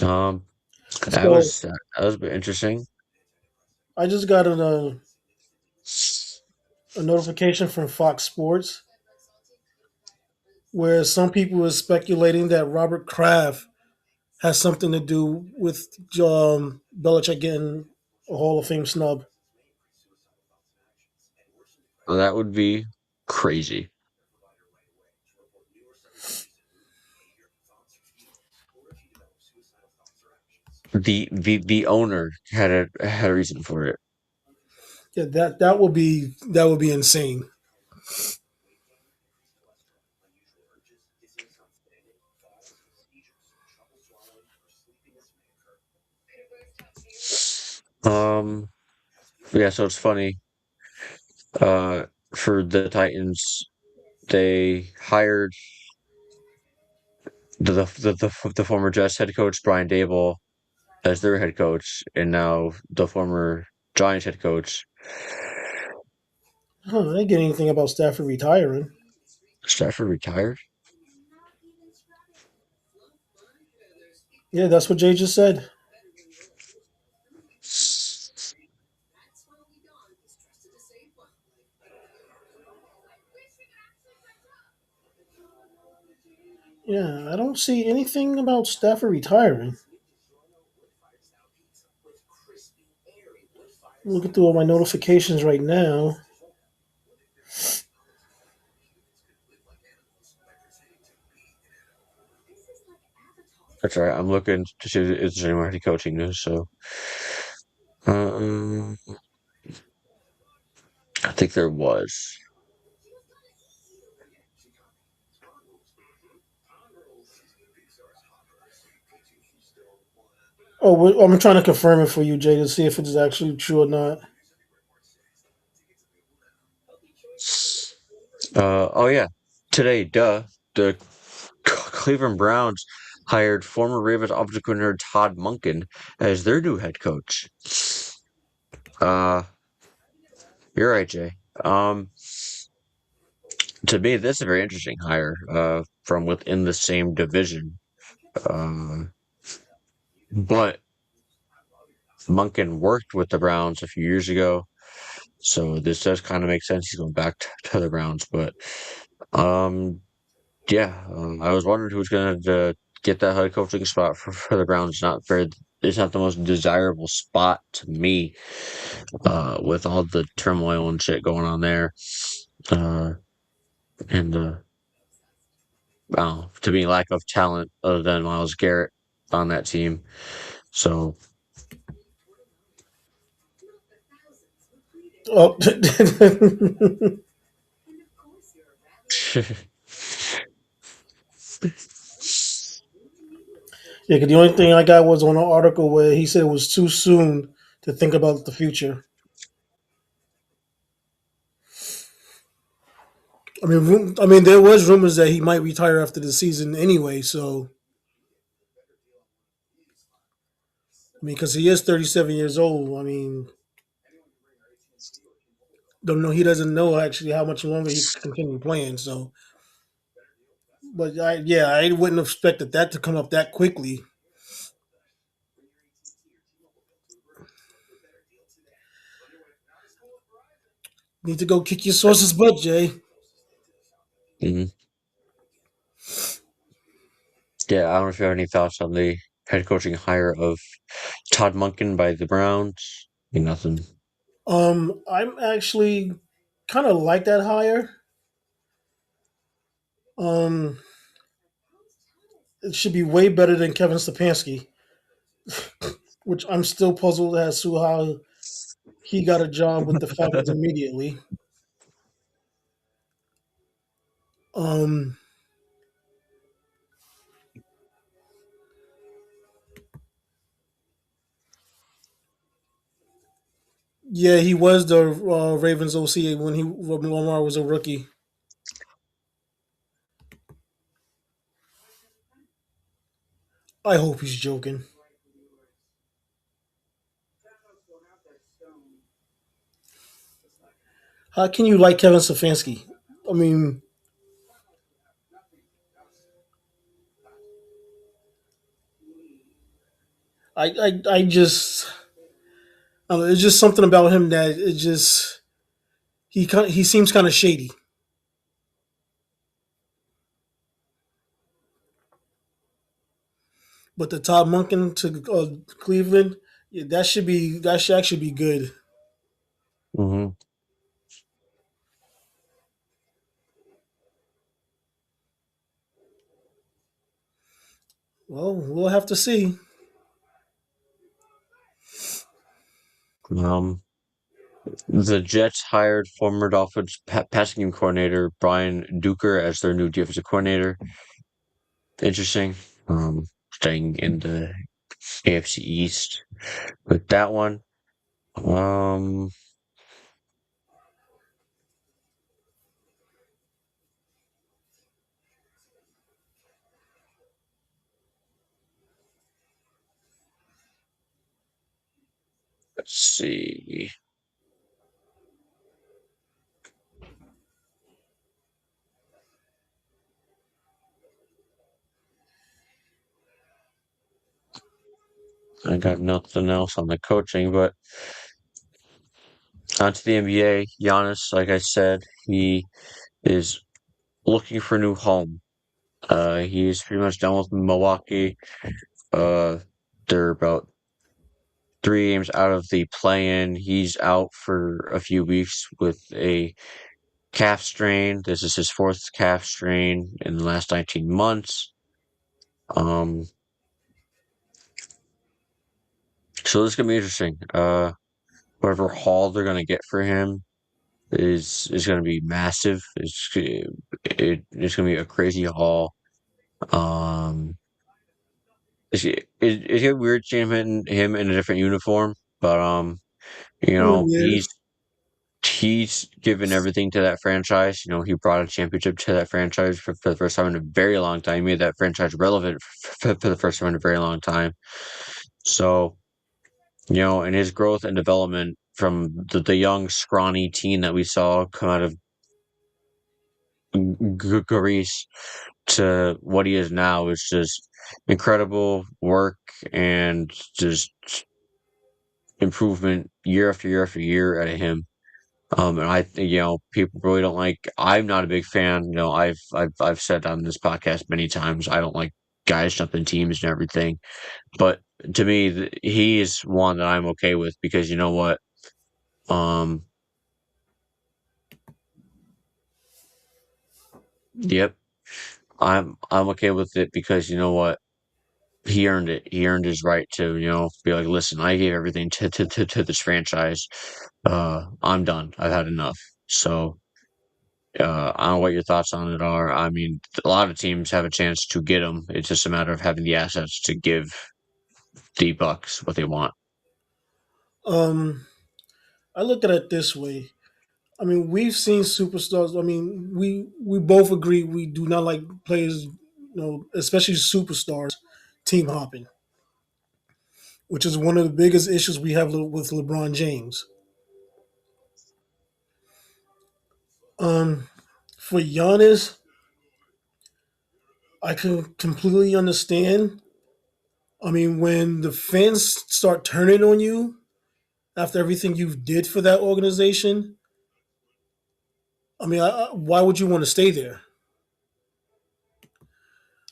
Um, that So was that was a bit interesting. I just got a notification from Fox Sports where some people are speculating that Robert Kraft has something to do with Belichick getting a Hall of Fame snub. That would be crazy. The owner had a reason for it. Yeah, that would be insane. Um, yeah, so it's funny. Uh, for the Titans, they hired the former Jets head coach Brian Dable as their head coach, and now the former Giants head coach Huh, I didn't get anything about Stafford retiring. Stafford retired. Yeah, that's what Jay just said. Yeah, I don't see anything about Stafford retiring. I'm looking through all my notifications right now. That's right. I'm looking to see if there's any more head coaching news. So, um, I think there was. Oh, I'm trying to confirm it for you, Jay, to see if it's actually true or not. Oh yeah, today, the Cleveland Browns hired former Ravens offensive coordinator Todd Monken as their new head coach. Uh, you're right, Jay. Um, to me, this is a very interesting hire. From within the same division. Um, but Monken worked with the Browns a few years ago, so this does kind of make sense. He's going back to the Browns, but um, yeah, I was wondering who's going to get that head coaching spot for the Browns. It's not the most desirable spot to me, with all the turmoil and shit going on there, uh, and to me, lack of talent other than Myles Garrett on that team. So, Oh, yeah. 'Cause the only thing I got was on an article where he said it was too soon to think about the future. I mean, there was rumors that he might retire after the season anyway. So, I mean, because he is 37 years old. I mean, don't know. He doesn't know actually how much longer he can continue playing. So, but I wouldn't have expected that to come up that quickly. Need to go kick your source's butt, Jay. mhm. Yeah, I don't know if you have any thoughts on the head coaching hire of Todd Monken by the Browns. Nothing. I'm actually kind of like that hire. Um, it should be way better than Kevin Stepanski, which I'm still puzzled as to how he got a job with the Falcons immediately. Um, yeah, he was the Ravens OC when Lamar was a rookie. I hope he's joking. How can you like Kevin Stefanski? I mean, I just it's just something about him that it just he seems kind of shady. But the Todd Monken to Cleveland, yeah, that should actually be good. Hmm. Well, we'll have to see. Um, the Jets hired former Dolphins passing game coordinator Brian Duker as their new defensive coordinator. Interesting. Staying in the AFC East with that one. Um, let's see. I got nothing else on the coaching, but onto the NBA. Giannis, like I said, he is looking for a new home. He's pretty much done with Milwaukee. Uh, they're about 3 games out of the play-in. He's out for a few weeks with a calf strain. This is his fourth calf strain in the last 19 months. Um, so this is gonna be interesting. Whatever haul they're gonna get for him is gonna be massive. It's gonna be a crazy haul. Um, it's gonna be weird seeing him in a different uniform, but Yeah. he's given everything to that franchise. He brought a championship to that franchise for the first time in a very long time. He made that franchise relevant for the first time in a very long time. So, and his growth and development from the young, scrawny teen that we saw come out of Greece to what he is now is just incredible work and just improvement year after year after year out of him. And I think, people really don't like. I'm not a big fan. I've said on this podcast many times I don't like guys jumping teams and everything. But to me, he is one that I'm okay with because you know what? Um, yep, I'm okay with it because you know what? He earned it. He earned his right to be like, listen, I gave everything to this franchise. I'm done. I've had enough. So. I don't know what your thoughts on it are. I mean, a lot of teams have a chance to get him. It's just a matter of having the assets to give the Bucks what they want. Um, I look at it this way. I mean, we've seen superstars. I mean, we both agree we do not like players, especially superstars, team hopping, which is one of the biggest issues we have with LeBron James. Um, for Giannis, I can completely understand. I mean, when the fans start turning on you after everything you did for that organization, I mean, why would you want to stay there?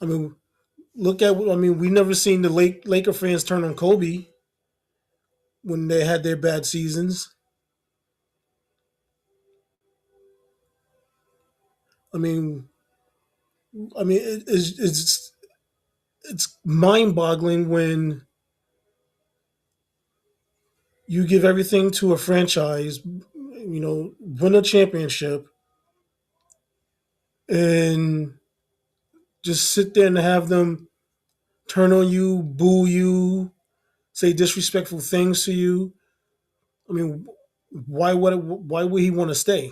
I mean, look at. I mean, we never seen the Laker fans turn on Kobe when they had their bad seasons. I mean, it's mind boggling when you give everything to a franchise, win a championship, and just sit there and have them turn on you, boo you, say disrespectful things to you. I mean, why would he want to stay?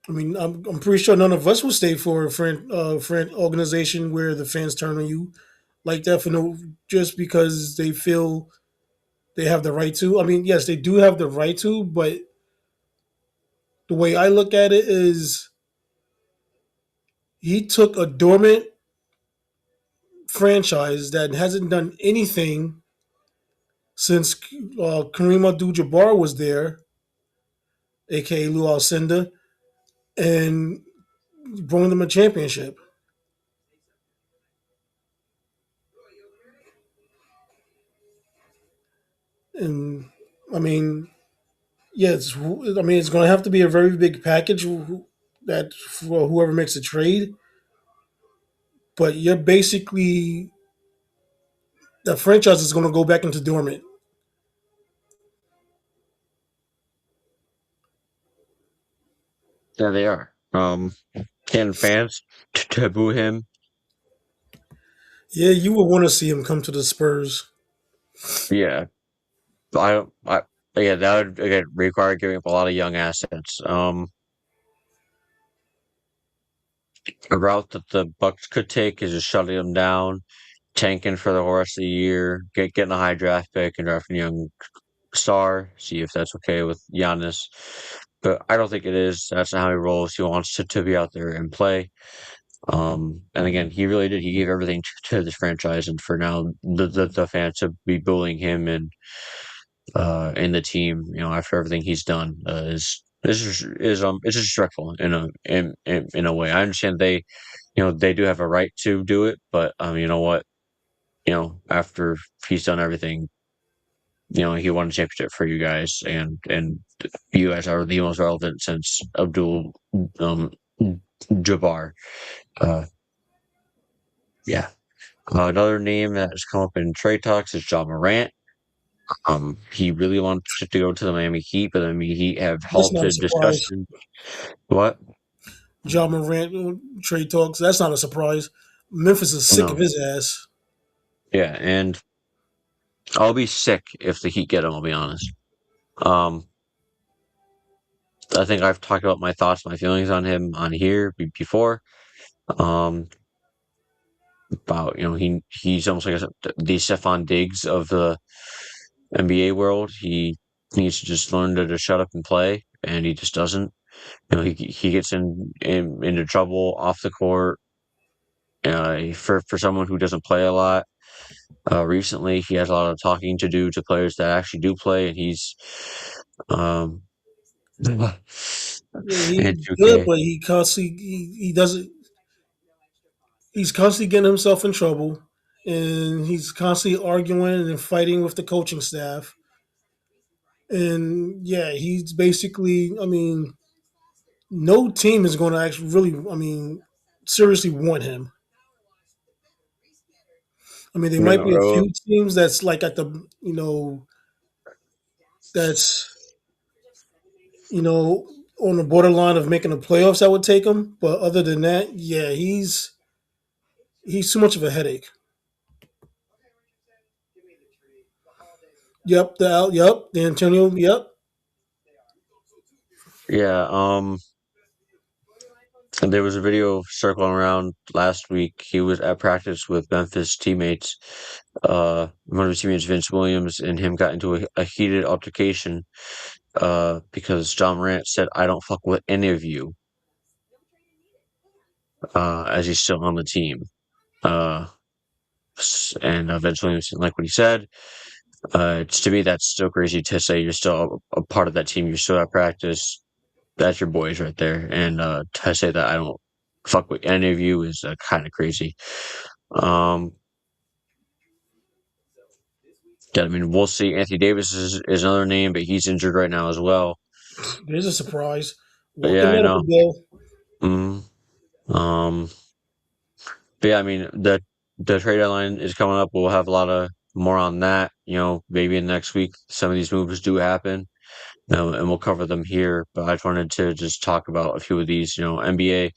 I mean, I'm pretty sure none of us would stay for a friend organization where the fans turn on you like that for no just because they feel they have the right to. I mean, yes, they do have the right to, but the way I look at it is he took a dormant franchise that hasn't done anything since Kareem Abdul-Jabbar was there, aka Lou Alcindor, and brought them a championship. And I mean, yes, I mean it's going to have to be a very big package that for whoever makes the trade. But you're basically the franchise is going to go back into dormant. There they are. Can fans taboo him? Yeah, you would want to see him come to the Spurs. Yeah, I don't. Yeah, that would again require giving up a lot of young assets. A route that the Bucks could take is just shutting him down, tanking for the rest of the year, getting a high draft pick and drafting a young star. See if that's okay with Giannis. But I don't think it is. That's not how he rolls. He wants to be out there and play. And again, he really did. He gave everything to this franchise, and for now, the fans to be bullying him and the team, after everything he's done, is This is it's disrespectful in a way. I understand they do have a right to do it, but you know what? After he's done everything, he won a championship for you guys, and you guys are the most relevant since Abdul um Jabbar. Uh, yeah. Another name that has come up in trade talks is John Morant. He really wanted to go to the Miami Heat, but the Miami Heat have That's not a halted surprise. discussion. What? John Morant trade talks. That's not a surprise. Memphis is sick of No. his ass. Yeah, and I'll be sick if the Heat get him. I'll be honest. Um, I think I've talked about my thoughts, my feelings on him on here before. Um, about he's almost like the Stephon Diggs of the NBA world. He needs to just learn to shut up and play, and he just doesn't. He gets into trouble off the court. For someone who doesn't play a lot, recently he has a lot of talking to do to players that actually do play, and he's um Yeah, in he's good, 2K. but he doesn't. He's constantly getting himself in trouble, and he's constantly arguing and fighting with the coaching staff. And yeah, he's basically. I mean, no team is going to actually really. I mean, seriously want him. I mean, there Yeah, might be a few teams that's like at the that's on the borderline of making the playoffs. I would take him, but other than that, yeah, he's too much of a headache. Yep, the Antonio. Yep, yeah. And there was a video circling around last week. He was at practice with Memphis teammates. One of his teammates, Vince Williams, and him got into a heated altercation because John Morant said, "I don't fuck with any of you," as he's still on the team. Uh, and Vince Williams didn't like what he said. To me, that's still crazy to say you're still a part of that team. You're still at practice. That's your boys right there. And to say that I don't fuck with any of you is kind of crazy. Um, yeah, I mean, we'll see. Anthony Davis is another name, but he's injured right now as well. there's a surprise. But Walking yeah, I medical know. bill. Mhm. Um, but yeah, I mean, the trade deadline is coming up. We'll have a lot of more on that. Maybe in next week, some of these moves do happen. And we'll cover them here. But I just wanted to just talk about a few of these. NBA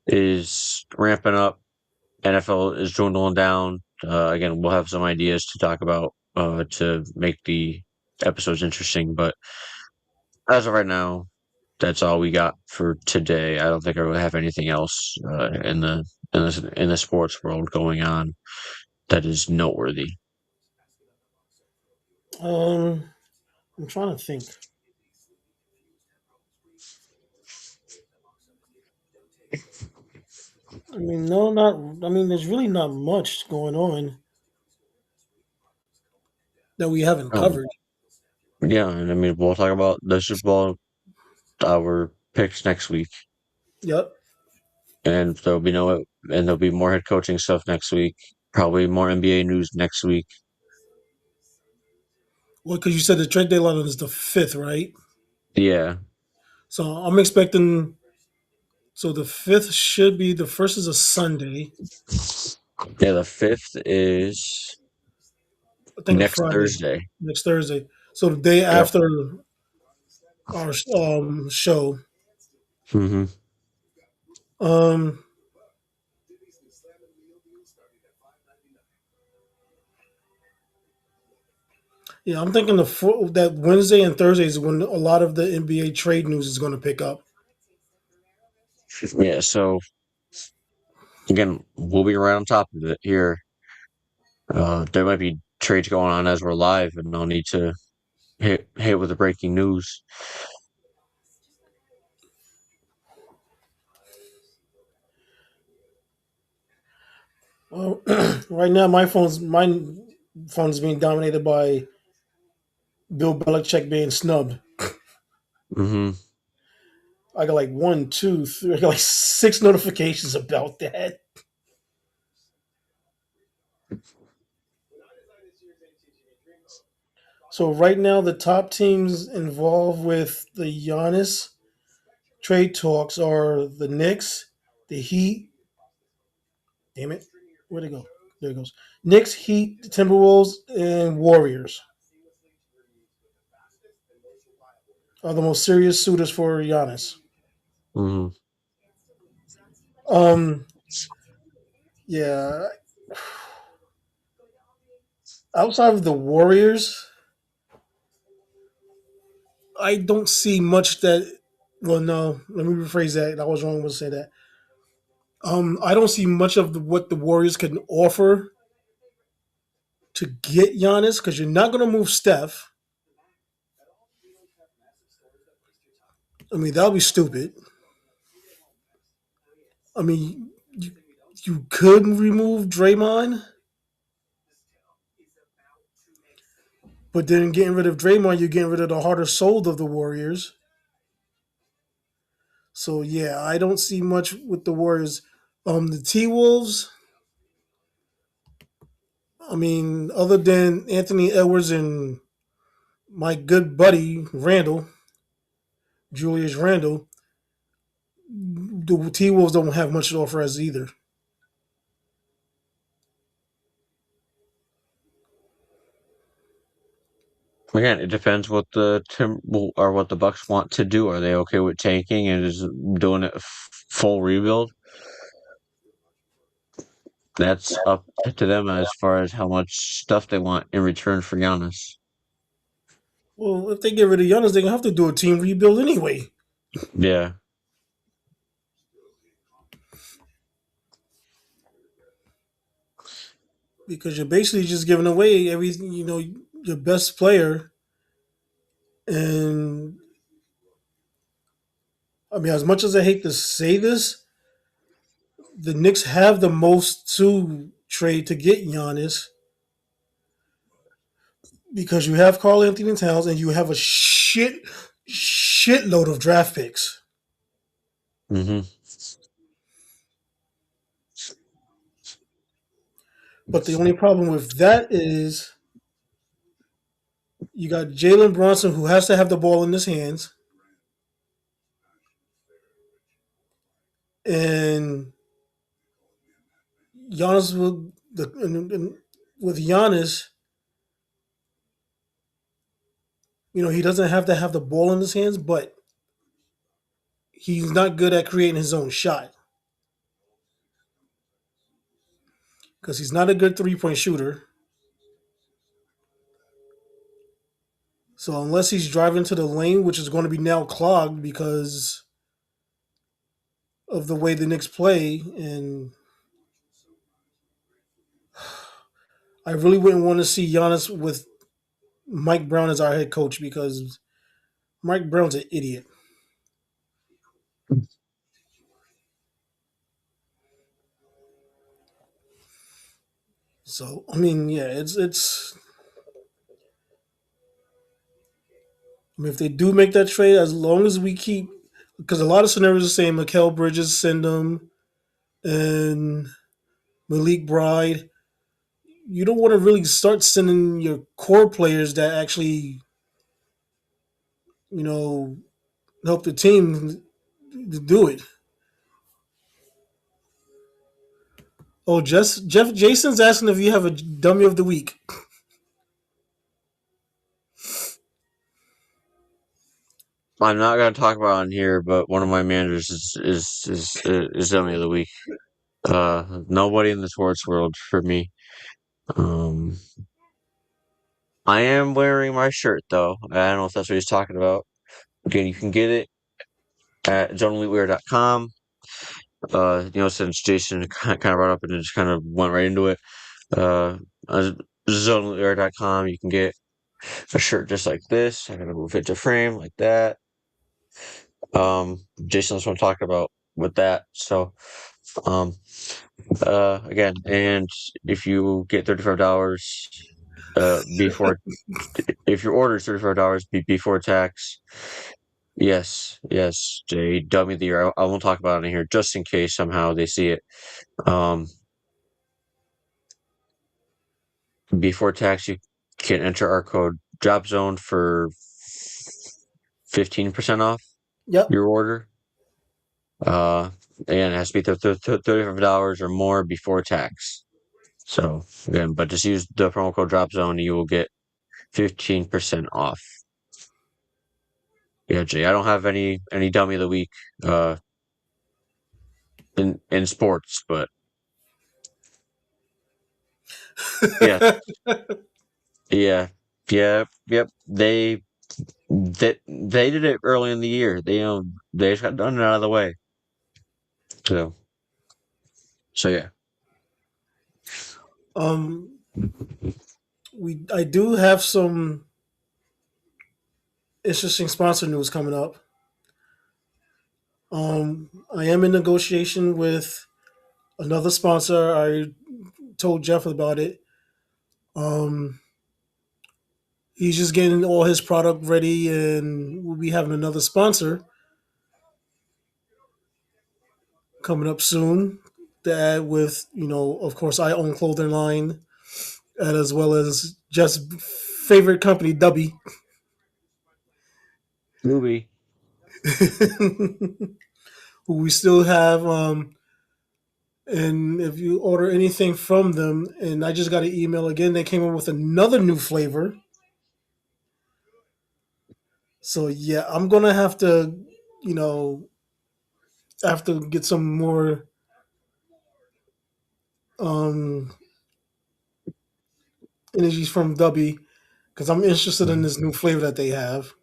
is ramping up. NFL is dwindling down. Again, we'll have some ideas to talk about to make the episodes interesting. But as of right now, that's all we got for today. I don't think I really have anything else in the sports world going on that is noteworthy. I'm trying to think. I mean, no, not. I mean, there's really not much going on that we haven't Um, covered. yeah, and I mean, we'll talk about the Super Bowl, our picks next week. Yep. And there'll be more head coaching stuff next week. Probably more NBA news next week. Well, because you said the trade deadline is the 5th, right? Yeah, So I'm expecting. So the 5th should be the first is a Sunday. yeah. The 5th is I think a next Friday, Thursday. next Thursday. So the day Yep. after our show. Hmm. Um, yeah, I'm thinking that Wednesday and Thursday is when a lot of the NBA trade news is going to pick up. Yeah. So again, we'll be right on top of it here. There might be trades going on as we're live, and no need to hit with the breaking news. Well, right now, my phone's being dominated by Bill Belichick being snubbed. Hmm. I got like one, two, three, I got like six notifications about that. So right now, the top teams involved with the Giannis trade talks are the Knicks, the Heat. Damn it, where'd it go? There it goes. Knicks, Heat, Timberwolves, and Warriors are the most serious suitors for Giannis. Hmm. Um, yeah. Outside of the Warriors, I don't see much that. Well, no, let me rephrase that. I was wrong to say that. I don't see much of what the Warriors can offer to get Giannis because you're not going to move Steph. I mean, that would be stupid. I mean, you could remove Draymond, but then getting rid of Draymond, you're getting rid of the heart or soul of the Warriors. So yeah, I don't see much with the Warriors. The T Wolves. I mean, other than Anthony Edwards and my good buddy Randall, Julius Randle, the T Wolves don't have much to offer us either. Again, it depends what the or what the Bucks want to do. Are they okay with tanking and just doing it full rebuild? That's up to them as far as how much stuff they want in return for Giannis. Well, if they get rid of Giannis, they're gonna have to do a team rebuild anyway Yeah. because you're basically just giving away everything. Your best player, and I mean, as much as I hate to say this, the Knicks have the most to trade to get Giannis because you have Carl Anthony Towns and you have a shitload of draft picks. Hmm. But the only problem with that is you got Jalen Bronson who has to have the ball in his hands, and Giannis with Giannis, he doesn't have to have the ball in his hands, but he's not good at creating his own shot because he's not a good 3 point shooter. So unless he's driving to the lane, which is going to be now clogged because of the way the Knicks play, and I really wouldn't want to see Giannis with Mike Brown as our head coach because Mike Brown's an idiot. So I mean, yeah, it's. I mean, if they do make that trade, as long as we keep, because a lot of scenarios are saying Mikael Bridges send them and Malik Bride. You don't want to really start sending your core players that actually, you know, help the team to do it. Oh, Jeff Jason's asking if you have a dummy of the week. I'm not gonna talk about it on here, but one of my managers is dummy of the week. Nobody in the sports world for me. Um, I am wearing my shirt though. I don't know if that's what he's talking about. Again, you can get it at johnelitewear.com. Since Jason kind of brought up and just kind of went right into it, uh, uh, johnelitewear.com, you can get a shirt just like this. I'm gonna move it to frame like that. Jason was want to talk about with that. So, um, again, and if you get $35, before if your order is $35 before tax, Yes, Jay, dummy of the year. I won't talk about it in here just in case somehow they see it. Um, Before tax, you can enter our code Drop Zone for 15% off Yep. your order. Uh, Again, it has to be $35 or more before tax. So again, but just use the promo code Drop Zone, and you will get 15% off. Yeah, Jay, I don't have any dummy of the week uh in sports, but yeah, yeah, yep. They did it early in the year. They just got done it out of the way. So yeah. um, I do have some interesting sponsor news coming up. I am in negotiation with another sponsor. I told Jeff about it. Um, he's just getting all his product ready, and we'll be having another sponsor coming up soon. That with of course, I own clothing line, and as well as just favorite company Dubby. Movie. Who we still have. And if you order anything from them, and I just got an email again, they came up with another new flavor. So yeah, I'm gonna have to, you know, have to get some more um, energies from Dubby because I'm interested in this new flavor that they have.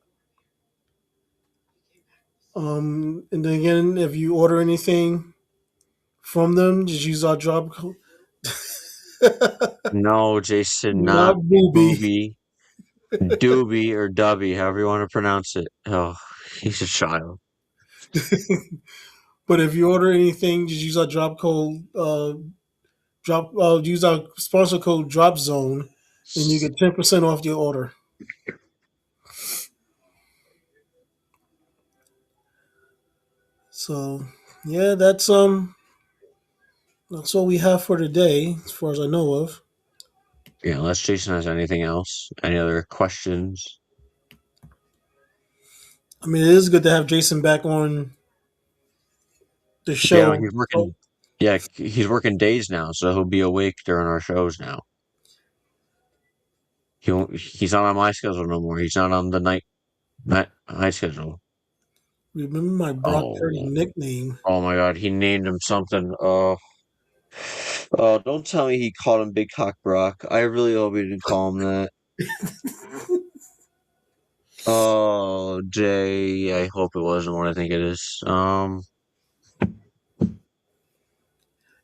And then again, if you order anything from them, just use our drop code. No, Jason, Not not Booby. Booby, Doobie or Dubby, however you want to pronounce it. Oh, he's a child. But if you order anything, just use our drop code. Use our sponsor code Drop Zone, and you get 10% off your order. So yeah, that's all we have for today, as far as I know of. Yeah, unless Jason has anything else, any other questions? I mean, it is good to have Jason back on the Yeah, show. he's Oh, working. Yeah, he's working days now, so he'll be awake during our shows now. He's not on my schedule no more. He's not on the night schedule. remember my Brock Purdy Oh, nickname? oh my God, he named him something. Don't tell me he called him Big Cock Brock. I really hope he didn't call him that. Oh, Jay, I hope it wasn't what I think it is.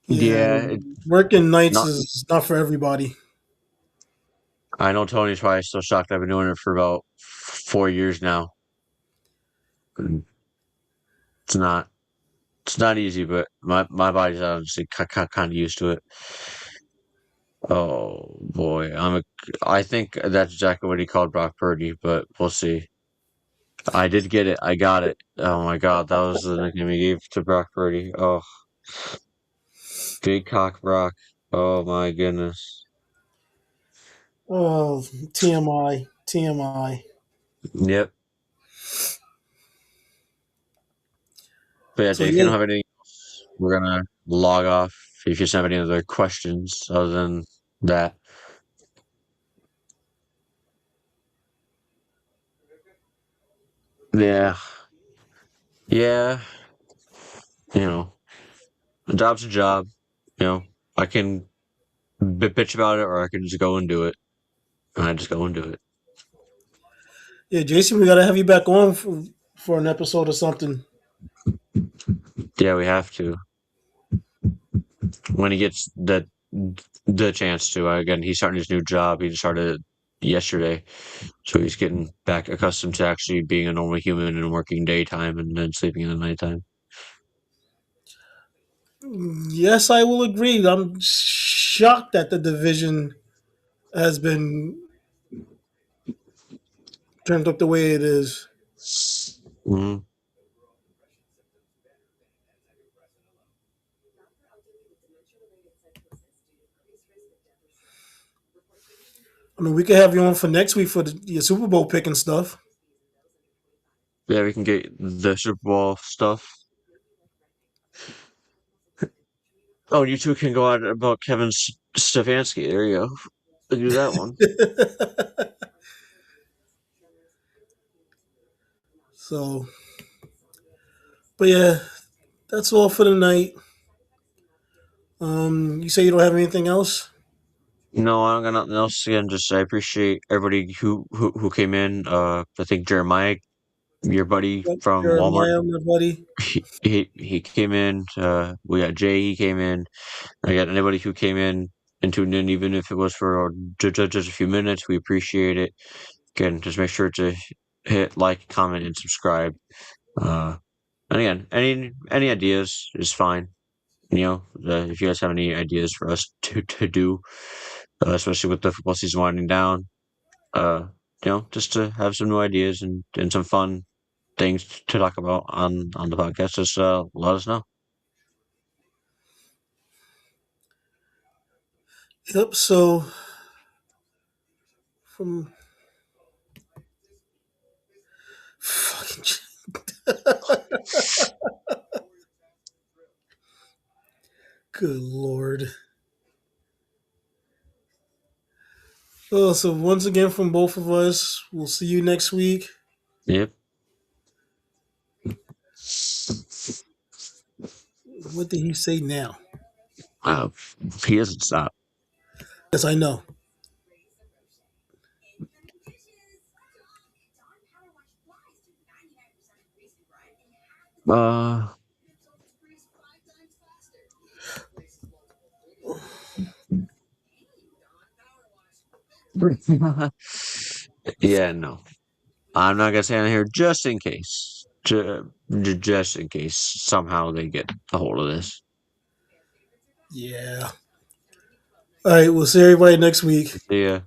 Yeah, Yeah, working nights not. is not for everybody. I know Tony's probably still shocked. I've been doing it for about 4 years now. And It's not. It's not easy, but my body's honestly kind of used to it. Oh boy, I think that's exactly what he called Brock Purdy, but we'll see. I did get it. I got it. Oh my God, that was the nickname he gave to Brock Purdy. Oh, Big Cock Brock. Oh my goodness. Oh, TMI, TMI. Yep. But yeah, So Jay, if you yeah, don't have anything else, we're gonna log off. If you just have any other questions other than that, yeah, yeah, you know, a job's a job. You know, I can bitch about it, or I can just go and do it. And I just go and do it. yeah, Jason, we gotta have you back on for an episode or something. Yeah, we have to when he gets the chance to. Again, he's starting his new job. He just started yesterday, so he's getting back accustomed to actually being a normal human and working daytime and then sleeping in the nighttime. Yes, I will agree. I'm shocked that the division has been turned up the way it is. Hmm. I mean, we could have you on for next week for your Super Bowl pick and stuff. Yeah, we can get the Super Bowl stuff. Oh, you two can go out about Kevin Stefanski. There you go. We can do that one. So, but yeah, that's all for the night. You say you don't have anything else? No, I don't got nothing else. Again, just I appreciate everybody who came in. I think Jeremiah, your buddy Yep, from Walmart, Jeremiah, my buddy. he came in. We got Jay. He came in. I got anybody who came in and tuned in, even if it was for just a few minutes. We appreciate it. Again, just make sure to hit like, comment, and subscribe. And again, any ideas is fine. If you guys have any ideas for us to do, especially with the football season winding down, uh, just to have some new ideas and some fun things to talk about on the podcast, just let us know. Yep. So from fucking good lord. Oh, so once again from both of us, we'll see you next week. Yep. What did he say now? Uh, he doesn't stop. Yes, I know. Uh, yeah, no. I'm not gonna say on here just in case. Just in case somehow they get a hold of this. Yeah. All right, we'll see everybody next week. Yeah.